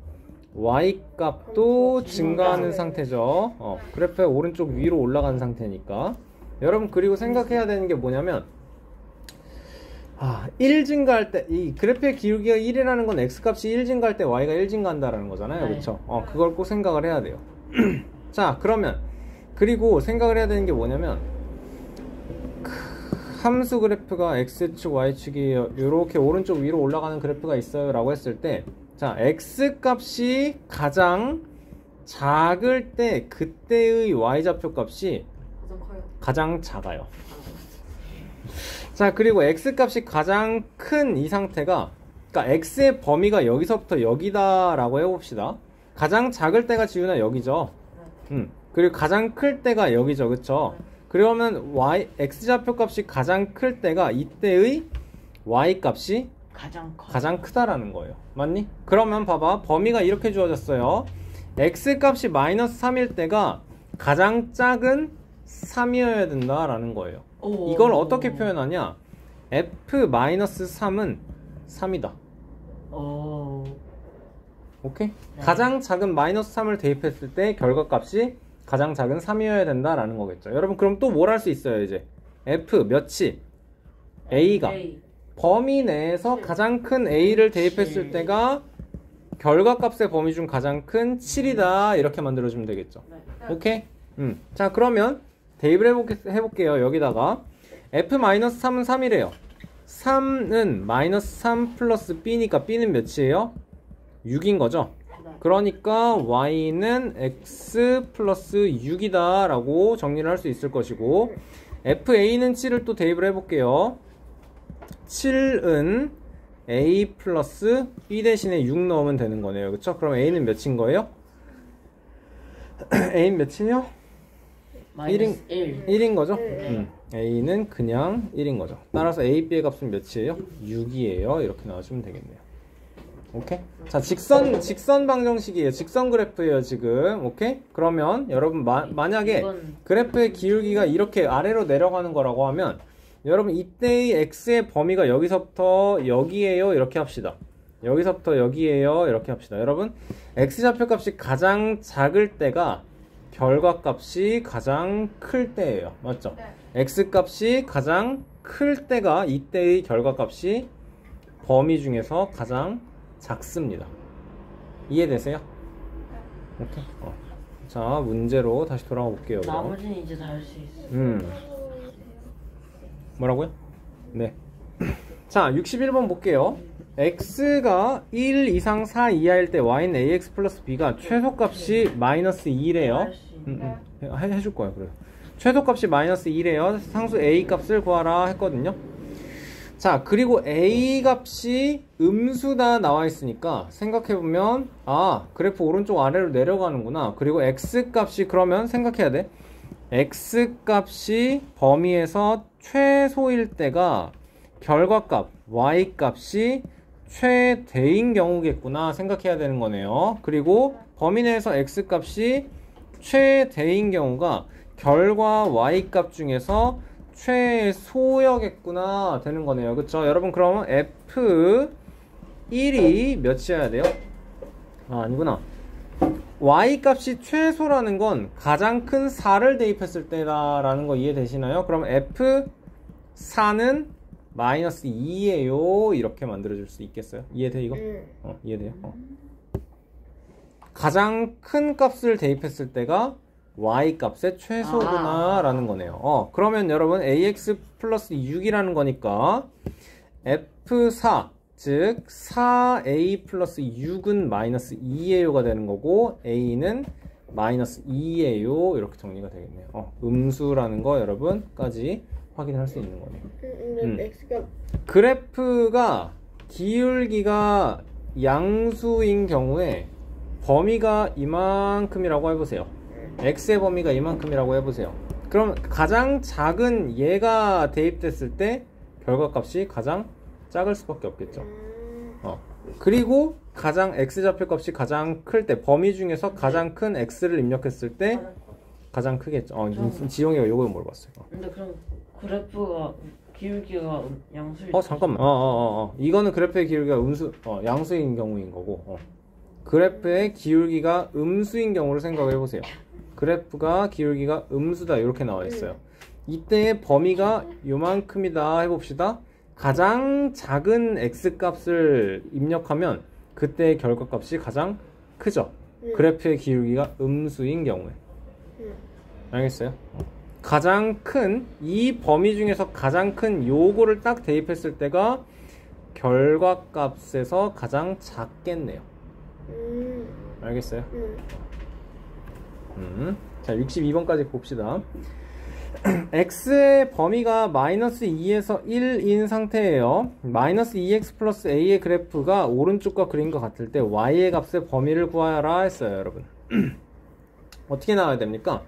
y 값도 증가하는 상태죠. 그래프의 오른쪽 위로 올라가는 상태니까. 여러분 그리고 생각해야 되는 게 뭐냐면 1 증가할 때 이 그래프의 기울기가 1이라는 건 x 값이 1 증가할 때 y가 1 증가한다라는 거잖아요. 그렇죠? 그걸 꼭 생각을 해야 돼요. 자, 그러면 그리고 생각을 해야 되는 게 뭐냐면 함수 그래프가 x축, y축이 이렇게 오른쪽 위로 올라가는 그래프가 있어요 라고 했을 때 자, x값이 가장 작을 때 그때의 y좌표 값이 가장 작아요. 자, 그리고 x값이 가장 큰 이 상태가 그러니까 x의 범위가 여기서부터 여기다 라고 해봅시다. 가장 작을 때가 지훈아 여기죠. 그리고 가장 클 때가 여기죠. 그쵸? 그러면 x좌표 값이 가장 클 때가 이때의 y값이 가장 크다라는 거예요. 맞니? 그러면 봐봐. 범위가 이렇게 주어졌어요. x값이 마이너스 3일 때가 가장 작은 3이어야 된다라는 거예요. 이걸 어떻게 표현하냐? f-3은 3이다. 오케이? 네. 가장 작은 마이너스 3을 대입했을 때 결과값이 가장 작은 3이어야 된다라는 거겠죠. 여러분 그럼 또 뭘 할 수 있어요 이제? f 몇이? a가 범위 내에서 가장 큰 a를 대입했을 때가 결과값의 범위 중 가장 큰 7이다 이렇게 만들어주면 되겠죠. 오케이? 자 그러면 대입을 해볼게요. 여기다가 f-3은 3이래요. 3은 마이너스 3 플러스 b니까 b는 몇이에요? 6인 거죠. 그러니까 y는 x 플러스 6이다 라고 정리를 할 수 있을 것이고 fa는 7을 또 대입을 해볼게요. 7은 a 플러스 b 대신에 6 넣으면 되는 거네요. 그쵸? 그럼 a는 몇인 거예요? a는 몇이요? 1인 거죠? a는 그냥 1인 거죠. 따라서 a, b의 값은 몇이에요? 6이에요. 이렇게 나와주면 되겠네요. 오케이? 자, 직선 방정식이에요. 직선 그래프예요, 지금. 오케이? 그러면 여러분 만약에 그래프의 기울기가 이렇게 아래로 내려가는 거라고 하면 여러분 이때의 x의 범위가 여기서부터 여기에요. 이렇게 합시다. 여기서부터 여기에요. 이렇게 합시다. 여러분 x좌표 값이 가장 작을 때가 결과값이 가장 클 때예요. 맞죠? x값이 가장 클 때가 이때의 결과값이 범위 중에서 가장 작습니다. 이해되세요? 오케이. 자, 문제로 다시 돌아가 볼게요. 나머지는 이제 다 할 수 있어. 뭐라고요? 네. 자, 61번 볼게요. x가 1 이상 4 이하일 때 y는 ax 플러스 b가 최소값이 마이너스 2래요. 해줄 거예요. 그래. 최소값이 마이너스 2래요. 상수 a 값을 구하라 했거든요. 자, 그리고 a 값이 음수다 나와 있으니까 생각해보면 그래프 오른쪽 아래로 내려가는구나. 그리고 x 값이 그러면 생각해야 돼. x 값이 범위에서 최소일 때가 결과값 y 값이 최대인 경우겠구나 생각해야 되는 거네요. 그리고 범위 내에서 x 값이 최대인 경우가 결과 y 값 중에서 최소여겠구나 되는 거네요. 그쵸? 여러분 그러면 f1이 몇이어야 돼요? 아니구나. y 값이 최소라는 건 가장 큰 4를 대입했을 때다라는 거 이해되시나요? 그럼 f4는 마이너스 2예요. 이렇게 만들어줄 수 있겠어요? 이해돼 이거? 이해돼요? 가장 큰 값을 대입했을 때가 y 값의 최소구나 라는 거네요. 그러면 여러분 ax 플러스 6이라는 거니까 f4 즉 4a 플러스 6은 마이너스 2예요가 되는 거고 a는 마이너스 2예요. 이렇게 정리가 되겠네요. 음수라는 거 여러분까지 확인할 수 있는 거네요. 근데 x가 그래프가 기울기가 양수인 경우에 범위가 이만큼이라고 해보세요. x의 범위가 이만큼이라고 해보세요. 그럼 가장 작은 얘가 대입됐을 때 결과값이 가장 작을 수밖에 없겠죠. 그리고 가장 x 좌표값이 가장 클 때 범위 중에서 가장 큰 x를 입력했을 때 가장 크겠죠. 지용이가 요거 물어봤어요. 근데 그럼 그래프가 기울기가 양수일 잠깐만. 이거는 그래프의 기울기가 양수인 경우인 거고, 그래프의 기울기가 음수인 경우를 생각을 해보세요. 그래프가 기울기가 음수다 이렇게 나와 있어요. 이때의 범위가 요만큼이다 해봅시다. 가장 작은 x 값을 입력하면 그때의 결과값이 가장 크죠. 그래프의 기울기가 음수인 경우에. 알겠어요? 가장 큰 이 범위 중에서 가장 큰 요거를 딱 대입했을 때가 결과값에서 가장 작겠네요. 알겠어요? 자, 62번까지 봅시다. x의 범위가 마이너스 2에서 1인 상태예요. 마이너스 2x 플러스 a의 그래프가 오른쪽과 그림과 같을 때 y의 값의 범위를 구하라 했어요, 여러분. 어떻게 나와야 됩니까?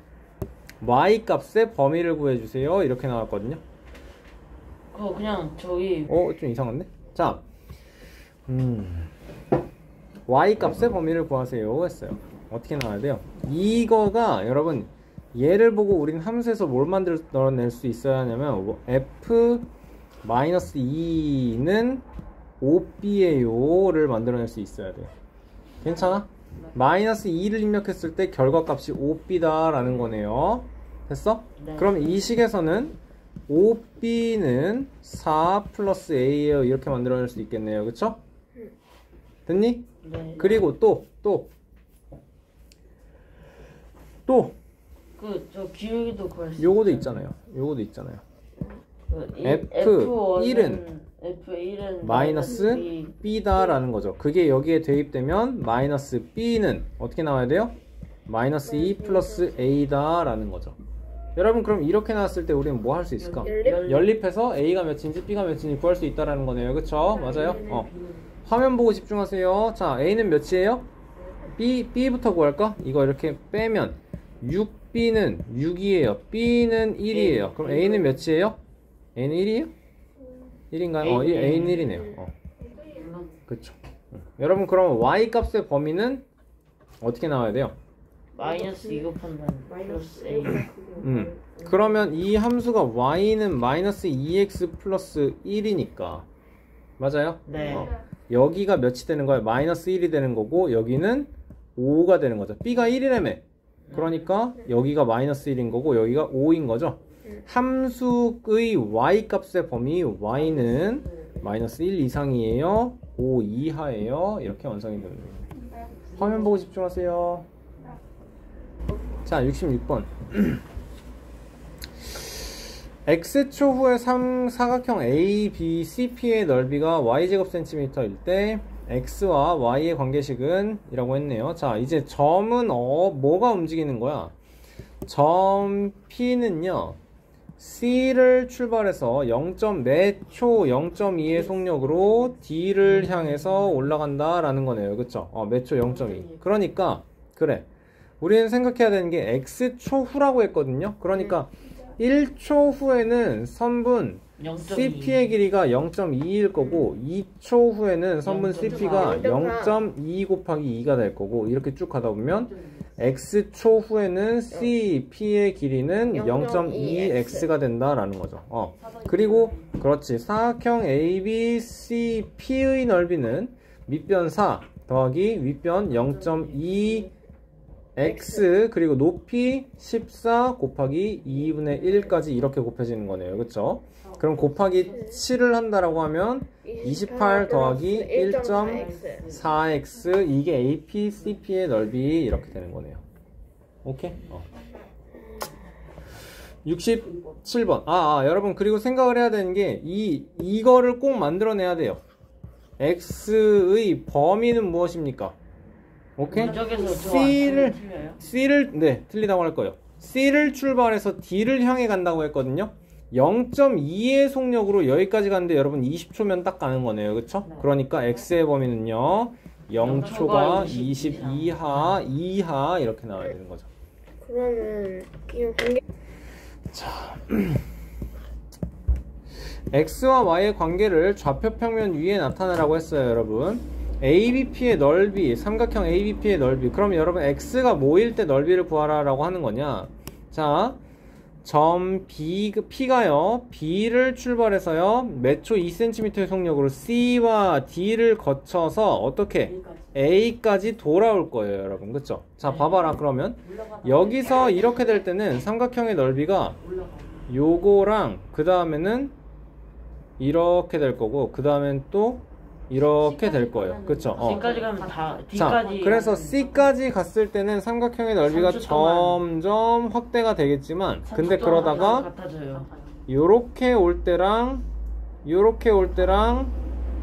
y 값의 범위를 구해주세요. 이렇게 나왔거든요. 그냥 저기 좀 이상한데? 자, y 값의 범위를 구하세요 했어요. 어떻게 나와야 돼요? 이거가 여러분 얘를 보고 우린 함수에서 뭘 만들어낼 수 있어야 하냐면 f-2는 5b예요 를 만들어낼 수 있어야 돼요. 괜찮아? 마이너스 2를 입력했을 때 결과값이 5b다 라는 거네요. 됐어? 네. 그럼 이 식에서는 5b는 4 플러스 a예요 이렇게 만들어낼 수 있겠네요. 그쵸? 됐니? 네. 그리고 또 저 기울기도 구할 수 요거도 있잖아요. 요거도 있잖아요. F1은 마이너스 b다 라는 거죠. 그게 여기에 대입되면 마이너스 b는 어떻게 나와야 돼요? 마이너스 2 플러스 a다 라는 거죠. 여러분 그럼 이렇게 나왔을 때 우리는 뭐 할 수 있을까? 연립해서 a가 몇인지 b가 몇인지 구할 수 있다라는 거네요. 그쵸? 맞아요? 화면 보고 집중하세요. 자, a는 몇이에요? b부터 구할까? 이거 이렇게 빼면 6b는 6이에요. b는 1이에요. 그럼 a는 몇이에요? a는 1이에요? 1인가요? a는 1이네요. 그쵸. 여러분 그럼 y 값의 범위는 어떻게 나와야 돼요? 마이너스 2 곱한다는 플러스 a. 그러면 이 함수가 y는 마이너스 2x 플러스 1이니까 맞아요? 네. 여기가 몇이 되는 거예요? 마이너스 1이 되는 거고 여기는 5가 되는 거죠. b가 1이라며. 그러니까 여기가 마이너스 1인 거고 여기가 5인 거죠. 함수의 y 값의 범위 y는 마이너스 1 이상이에요. 5 이하예요. 이렇게 완성이 되는 거예요. 화면 보고 집중하세요. 자, 66번. x초후의 사각형 ABCP의 넓이가 y제곱 cm일 때 x와 y의 관계식은 이라고 했네요. 자, 이제 점은 뭐가 움직이는 거야? 점 P는요 C를 출발해서 0.매초 0.2의 속력으로 D를 향해서 올라간다 라는 거네요. 그쵸? 매초 0.2. 그러니까 그래, 우리는 생각해야 되는 게 x초 후라고 했거든요. 그러니까 1초 후에는 선분 0.2. CP의 길이가 0.2일 거고 2초 후에는 선분 0.4. CP가 0.2 곱하기 2가 될 거고 이렇게 쭉 가다 보면 x초 후에는 CP의 길이는 0.2x가 된다라는 거죠. 그리고 그렇지, 사각형 ABCP의 넓이는 밑변 4 더하기 윗변 0.2x 그리고 높이 14 곱하기 2분의 1까지 이렇게 곱해지는 거네요. 그쵸? 그럼 곱하기 7을 한다라고 하면 28 더하기 1.4x 이게 APCP의 넓이 이렇게 되는 거네요. 오케이? 67번. 여러분, 그리고 생각을 해야 되는 게, 이거를 꼭 만들어내야 돼요. x의 범위는 무엇입니까? 오케이? 네, 틀리다고 할 거예요. C를 출발해서 D를 향해 간다고 했거든요. 0.2의 속력으로 여기까지 가는데 여러분 20초면 딱 가는 거네요. 그쵸? 네. 그러니까 x의 범위는요, 0초가 22하, 2하 이렇게 나와야 되는 거죠. 그러면 이거 관계 자, x와 y의 관계를 좌표평면 위에 나타내라고 했어요, 여러분. ABP의 넓이, 삼각형 ABP의 넓이. 그럼 여러분 x가 뭐일 때 넓이를 구하라 라고 하는 거냐? 자, 점 P가요, B를 출발해서요, 몇 초 2cm의 속력으로 C와 D를 거쳐서 어떻게? A까지 돌아올 거예요, 여러분. 그쵸? 자, 봐봐라. 그러면 여기서 이렇게 될 때는 삼각형의 넓이가 요거랑 그 다음에는 이렇게 될 거고, 그 다음엔 또 이렇게 될 거예요. 그쵸? C까지 가면 다 자, D까지. 그래서 C까지 갔을 때는 삼각형의 넓이가 3초 동안 점점 확대가 되겠지만, 3초 근데 동안 그러다가 같아져요. 요렇게 올 때랑 요렇게 올 때랑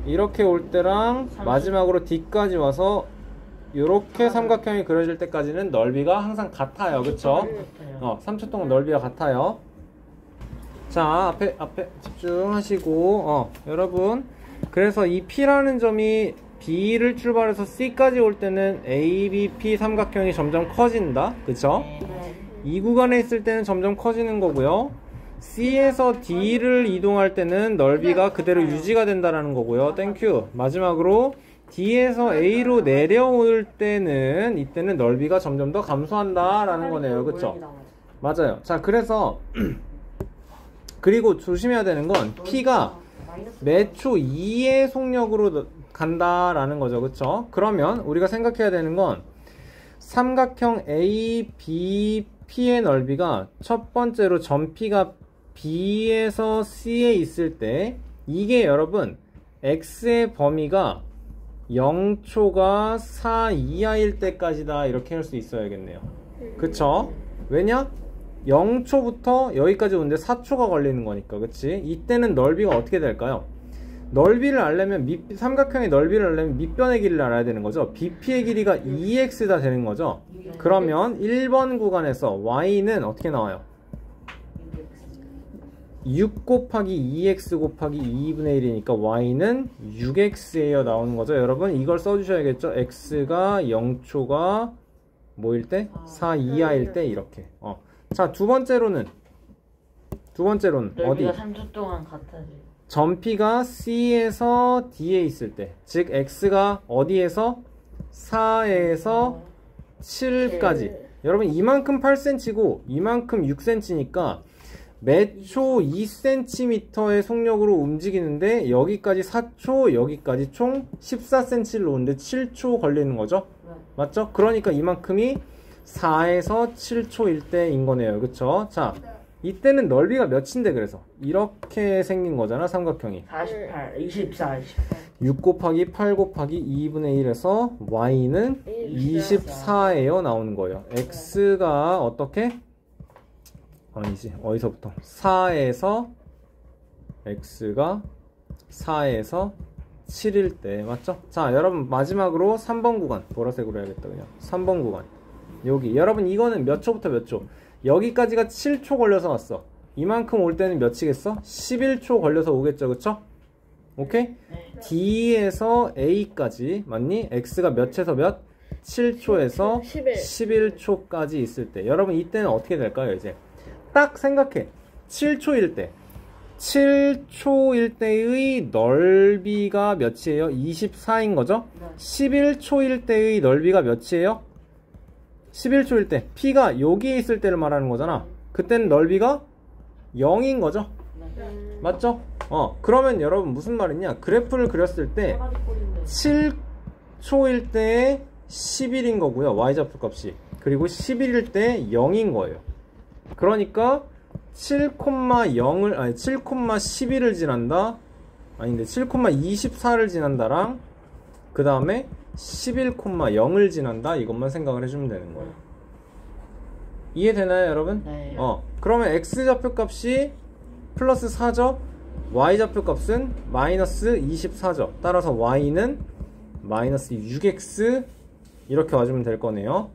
이렇게 올 때랑 마지막으로 D까지 와서 요렇게 삼각형이 그려질 때까지는 넓이가 항상 같아요. 그쵸? 3초 동안 넓이가 같아요. 자, 앞에 집중하시고, 여러분, 그래서 이 P라는 점이 B를 출발해서 C까지 올 때는 ABP 삼각형이 점점 커진다. 그쵸? 이 구간에 있을 때는 점점 커지는 거고요. C에서 D를 이동할 때는 넓이가 그대로 유지가 된다라는 거고요. 땡큐. 마지막으로 D에서 A로 내려올 때는 이때는 넓이가 점점 더 감소한다라는 거네요. 그쵸? 맞아요. 자, 그래서 그리고 조심해야 되는 건 P가 몇 초 2의 속력으로 간다라는 거죠. 그쵸? 그러면 우리가 생각해야 되는 건 삼각형 ABP의 넓이가 첫 번째로 점 P가 B에서 C에 있을 때 이게 여러분 X의 범위가 0초가 4 이하일 때까지다 이렇게 할 수 있어야겠네요. 그쵸? 왜냐? 0초부터 여기까지 오는데 4초가 걸리는 거니까. 그치? 이때는 넓이가 어떻게 될까요? 넓이를 알려면 삼각형의 넓이를 알려면 밑변의 길이를 알아야 되는 거죠. BP의 길이가 2x다 되는 거죠. 그러면 1번 구간에서 y는 어떻게 나와요? 6 곱하기 2x 곱하기 2분의 1이니까 y는 6x에요 나오는 거죠. 여러분 이걸 써주셔야겠죠. x가 0초가 뭐일 때? 4 이하일 때 이렇게. 자, 두 번째로는 어디? 넓이가 3초 동안 같아져요. 점 P가 C에서 D에 있을 때, 즉 x가 어디에서? 4에서 7까지. 여러분 이만큼 8cm고 이만큼 6cm니까 몇 초 2cm의 속력으로 움직이는데 여기까지 4초, 여기까지 총 14cm를 오는데 7초 걸리는 거죠. 맞죠? 그러니까 이만큼이 4에서 7초일 때인 거네요. 그쵸? 자, 이때는 넓이가 몇인데 그래서 이렇게 생긴 거잖아, 삼각형이. 48, 24, 6 곱하기 8 곱하기 2분의 1에서 y는 24에요 나오는 거예요. x가 어떻게? 아니지, 어디서부터? 4에서 x가 4에서 7일 때 맞죠? 자, 여러분 마지막으로 3번 구간 보라색으로 해야겠다. 그냥 3번 구간 여기 여러분 이거는 몇 초부터 몇 초? 여기까지가 7초 걸려서 왔어. 이만큼 올 때는 몇이겠어? 11초 걸려서 오겠죠. 그쵸? 오케이? D에서 A까지 맞니? X가 몇에서 몇? 7초에서 11초까지 있을 때 여러분 이때는 어떻게 될까요? 이제 딱 생각해. 7초일 때 7초일 때의 넓이가 몇이에요? 24인 거죠? 11초일 때의 넓이가 몇이에요? 11초일 때 P가 여기에 있을 때를 말하는 거잖아. 그때는 넓이가 0인 거죠. 맞죠? 그러면 여러분 무슨 말이냐? 그래프를 그렸을 때 7초일 때에 11인 거고요. y좌표 값이. 그리고 11일 때 0인 거예요. 그러니까 7,0을 아니 7,11을 지난다. 아닌데 7,24를 지난다랑 그 다음에 11,0을 지난다. 이것만 생각을 해주면 되는 거예요. 이해되나요 여러분? 네. 그러면 x좌표값이 플러스 4죠. y좌표값은 마이너스 24죠. 따라서 y는 마이너스 6x 이렇게 와주면 될 거네요.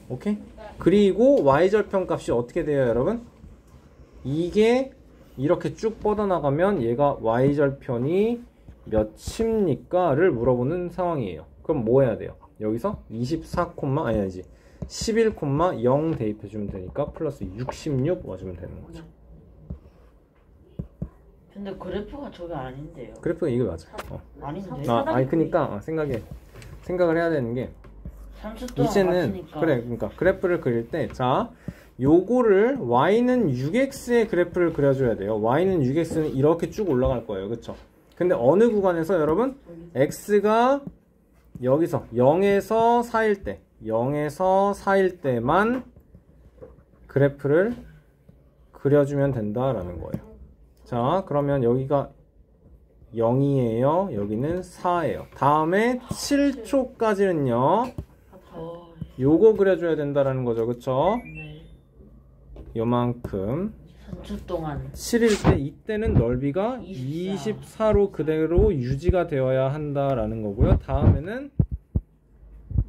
오케이? 그리고 y절편값이 어떻게 돼요 여러분? 이게 이렇게 쭉 뻗어나가면 얘가 y절편이 몇입니까? 를 물어보는 상황이에요. 그럼 뭐 해야 돼요? 여기서 24, 아니지 11,0 대입해주면 되니까 플러스 66 와주면 되는 거죠. 근데 그래프가 저게 아닌데요. 그래프가 이게 맞아. 아닌데. 아니 그니까 생각을 해야 되는 게 30도 동안 이제는 맞추니까. 그래 그러니까 그래프를 그릴 때 자 요거를 y는 6x의 그래프를 그려줘야 돼요. y는 6x는 이렇게 쭉 올라갈 거예요. 그쵸? 근데 어느 구간에서 여러분 x가 여기서 0에서 4일 때 0에서 4일 때만 그래프를 그려주면 된다라는 거예요. 자 그러면 여기가 0이에요. 여기는 4예요. 다음에 7초까지는요 요거 그려줘야 된다라는 거죠. 그쵸? 네. 요만큼 3초 동안 7일 때 이때는 넓이가 24로 그대로 유지가 되어야 한다라는 거고요. 다음에는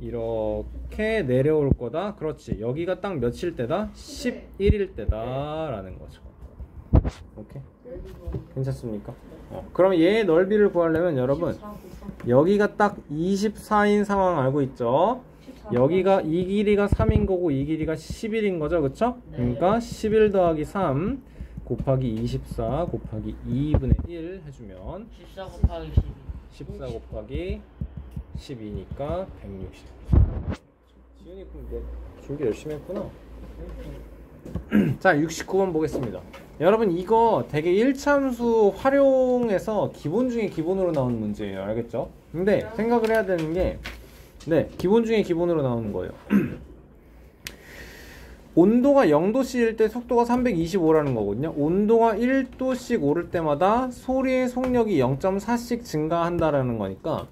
이렇게 내려올 거다. 그렇지. 여기가 딱 며칠 때다? 11일 때다 라는 거죠. 오케이? 괜찮습니까? 그럼 얘의 넓이를 구하려면 여러분 여기가 딱 24인 상황 알고 있죠? 여기가 이 길이가 3인 거고 이 길이가 11인 거죠. 그쵸? 네. 그러니까 11 더하기 3 곱하기 24 곱하기 2분의 1 해주면 14 곱하기 12. 14 곱하기 12니까 160. 지훈이 그럼 준비 열심히 했구나. 자 69번 보겠습니다. 여러분 이거 되게 1참수 활용해서 기본 중에 기본으로 나오는 문제예요. 알겠죠? 근데 생각을 해야 되는 게 네, 기본 중에 기본으로 나오는 거예요. 온도가 0도씨일 때 속도가 325라는 거거든요. 온도가 1도씩 오를 때마다 소리의 속력이 0.4씩 증가한다라는 거니까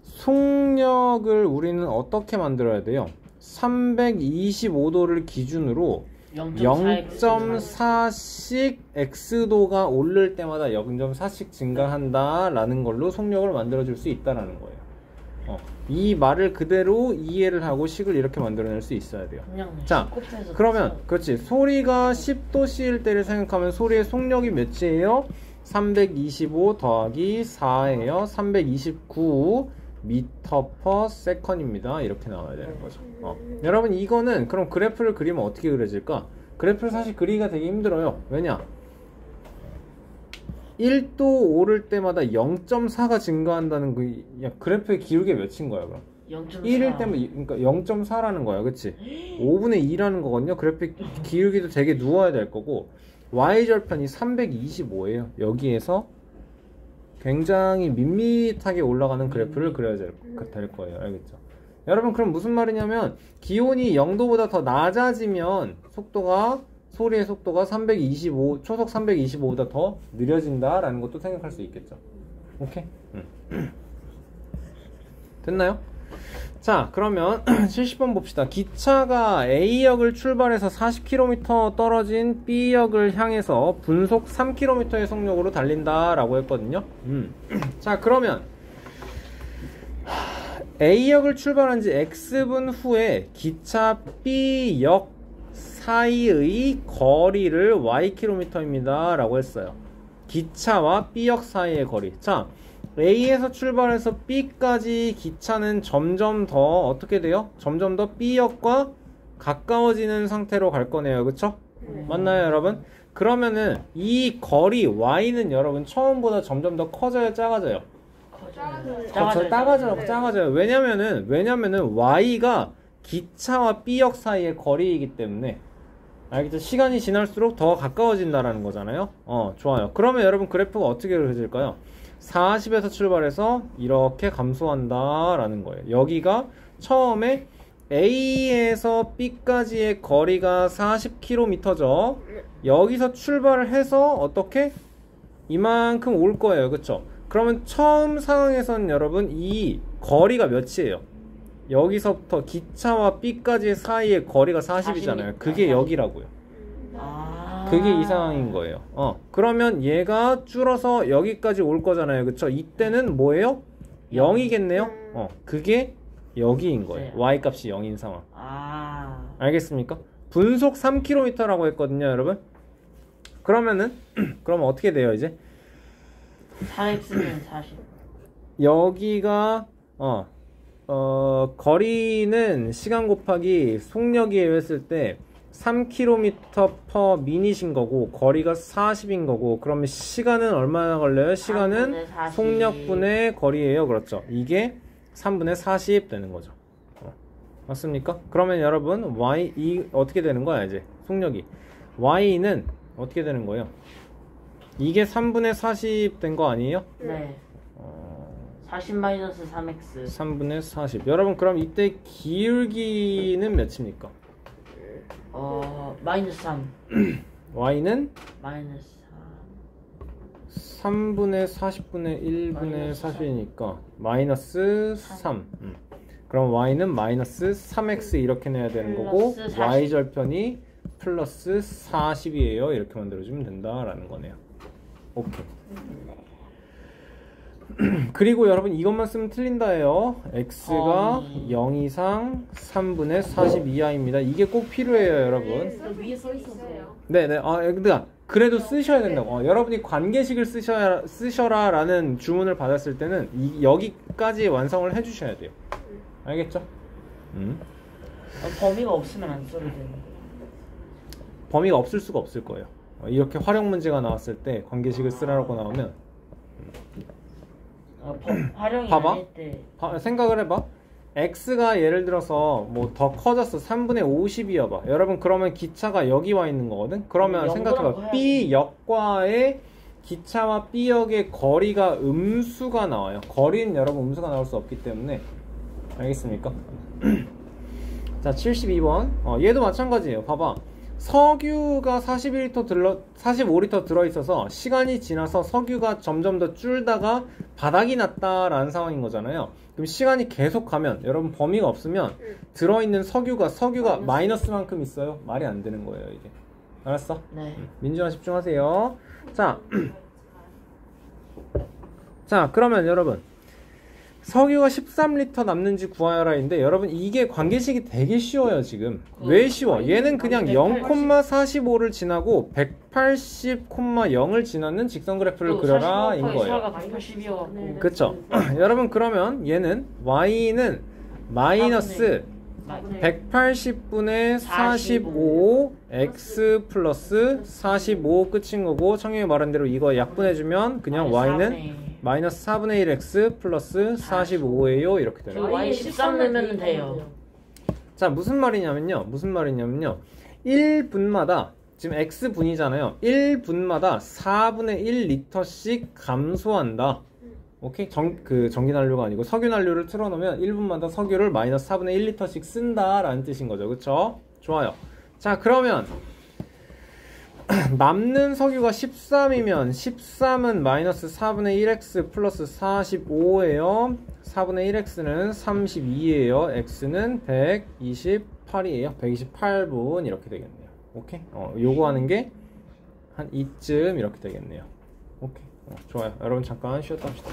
속력을 우리는 어떻게 만들어야 돼요? 325도를 기준으로 0.4씩 x도가 오를 때마다 0.4씩 증가한다라는 걸로 속력을 만들어줄 수 있다라는 거예요. 이 말을 그대로 이해를 하고 식을 이렇게 만들어낼 수 있어야 돼요. 자, 그러면 그렇지. 소리가 10도씨일 때를 생각하면 소리의 속력이 몇이에요? 325 더하기 4예요. 329 미터 퍼 세컨입니다. 이렇게 나와야 되는 거죠. 여러분 이거는 그럼 그래프를 그리면 어떻게 그려질까? 그래프를 사실 그리기가 되게 힘들어요. 왜냐? 1도 오를 때마다 0.4가 증가한다는 그래프의 기울기가 몇인 거야 그럼? 0.4. 1일 때면 그러니까 0.4라는 거야. 그치? 5분의 2라는 거거든요. 그래프의 기울기도 되게 누워야 될 거고 y절편이 325예요. 여기에서 굉장히 밋밋하게 올라가는 그래프를 그려야 될 거예요. 알겠죠? 여러분 그럼 무슨 말이냐면 기온이 0도보다 더 낮아지면 소리의 속도가 325, 초속 325보다 더 느려진다 라는 것도 생각할 수 있겠죠. 오케이? 됐나요? 자 그러면 70번 봅시다. 기차가 A역을 출발해서 40km 떨어진 B역을 향해서 분속 3km의 속력으로 달린다 라고 했거든요. 자 그러면 A역을 출발한 지 X분 후에 기차 B역 사이의 거리를 Ykm입니다 라고 했어요. 기차와 B역 사이의 거리. 자 A에서 출발해서 B까지 기차는 점점 더 어떻게 돼요? 점점 더 B역과 가까워지는 상태로 갈 거네요. 그쵸? 맞나요 여러분? 그러면은 이 거리 Y는 여러분 처음보다 점점 더 커져요? 작아져요? 작아져요. 왜냐면은 Y가 기차와 B역 사이의 거리이기 때문에 알겠죠? 시간이 지날수록 더 가까워진다라는 거잖아요. 좋아요. 그러면 여러분 그래프가 어떻게 그려질까요? 40에서 출발해서 이렇게 감소한다 라는 거예요. 여기가 처음에 A에서 B까지의 거리가 40km죠. 여기서 출발을 해서 어떻게? 이만큼 올 거예요. 그쵸? 그러면 처음 상황에서는 여러분 이 거리가 몇이에요? 여기서부터 기차와 B까지 사이의 거리가 40이잖아요. 그게 여기라고요. 그게 이 상황인 거예요. 그러면 얘가 줄어서 여기까지 올 거잖아요. 그쵸? 이때는 뭐예요? 0이겠네요. 그게 여기인 거예요. y 값이 0인 상황. 알겠습니까? 분속 3km라고 했거든요, 여러분. 그러면은 그러면 어떻게 돼요, 이제? 4x는 40. 여기가 거리는 시간 곱하기 속력이에요 했을 때 3km per minut인 거고 거리가 40인 거고, 그러면 시간은 얼마나 걸려요? 시간은 3분의 40. 속력분의 거리예요. 그렇죠. 이게 3분의 40 되는 거죠. 맞습니까? 그러면 여러분 y 어떻게 되는 거야 이제? 속력이 y는 어떻게 되는 거예요? 이게 3분의 40 된 거 아니에요? 네. 40-3x. 3분의 40. 여러분 그럼 이때 기울기는 몇입니까? 마이너스 3. y는 마이너스 3분의 40분의 1분의 40이니까 마이너스 3. 그럼 y는 마이너스 3x 이렇게 내야 되는 거고, 플러스 40. y절편이 플러스 40이에요. 이렇게 만들어주면 된다라는 거네요. 오케이. 그리고 여러분 이것만 쓰면 틀린다예요. x가 0 이상 3분의 40 이하입니다. 이게 꼭 필요해요, 여러분. 위에 써 있었어요. 네네. 근데 그래도 쓰셔야 된다고. 여러분이 관계식을 쓰셔라라는 주문을 받았을 때는 여기까지 완성을 해주셔야 돼요. 알겠죠? 범위가 없으면 안 써도 되는. 범위가 없을 수가 없을 거예요. 이렇게 활용 문제가 나왔을 때 관계식을 쓰라고 나오면 활용이 봐봐. 아닐 때. 생각을 해봐. x가 예를 들어서 뭐 더 커졌어. 3분의 50이어봐. 여러분 그러면 기차가 여기 와 있는 거거든? 그러면 생각해봐. B역과의 기차와 B역의 거리가 음수가 나와요. 거리는 여러분 음수가 나올 수 없기 때문에. 알겠습니까? 자, 72번. 얘도 마찬가지예요. 봐봐. 석유가 45리터 들어있어서 시간이 지나서 석유가 점점 더 줄다가 바닥이 났다라는 상황인 거잖아요. 그럼 시간이 계속 가면, 여러분 범위가 없으면 들어있는 석유가 마이너스만큼 있어요. 말이 안 되는 거예요, 이게. 알았어? 네. 민준아 집중하세요. 자, 그러면 여러분 석유가 13리터 남는지 구하여라인데, 여러분 이게 관계식이 되게 쉬워요 지금. 왜 쉬워? 얘는 그냥 0,45를 지나고 180,0을 지나는 직선 그래프를 그려라 인 거예요. 180이어갖고. 그쵸? 여러분 그러면 얘는 y는 마이너스 180분의 45 x 플러스 45 끝인 거고, 청룡이 말한 대로 이거 약분해주면 그냥 y는 마이너스 4분의 1 x 플러스 45예요. 이렇게 되는 거예요. y 13 넣으면 돼요. 자, 무슨 말이냐면요 1분마다 지금 x분이잖아요. 1분마다 4분의 1리터씩 감소한다. 오케이? 전기난료가 아니고 석유난료를 틀어놓으면 1분마다 석유를 마이너스 4분의 1리터씩 쓴다 라는 뜻인 거죠. 그쵸? 좋아요. 자, 그러면 남는 석유가 13이면 13은 마이너스 4분의 1x 플러스 45예요. 4분의 1x는 32예요. x는 128이에요. 128분 이렇게 되겠네요. 오케이? 요거 하는 게 한 이쯤 이렇게 되겠네요. 오케이? 좋아요. 여러분 잠깐 쉬었다 합시다.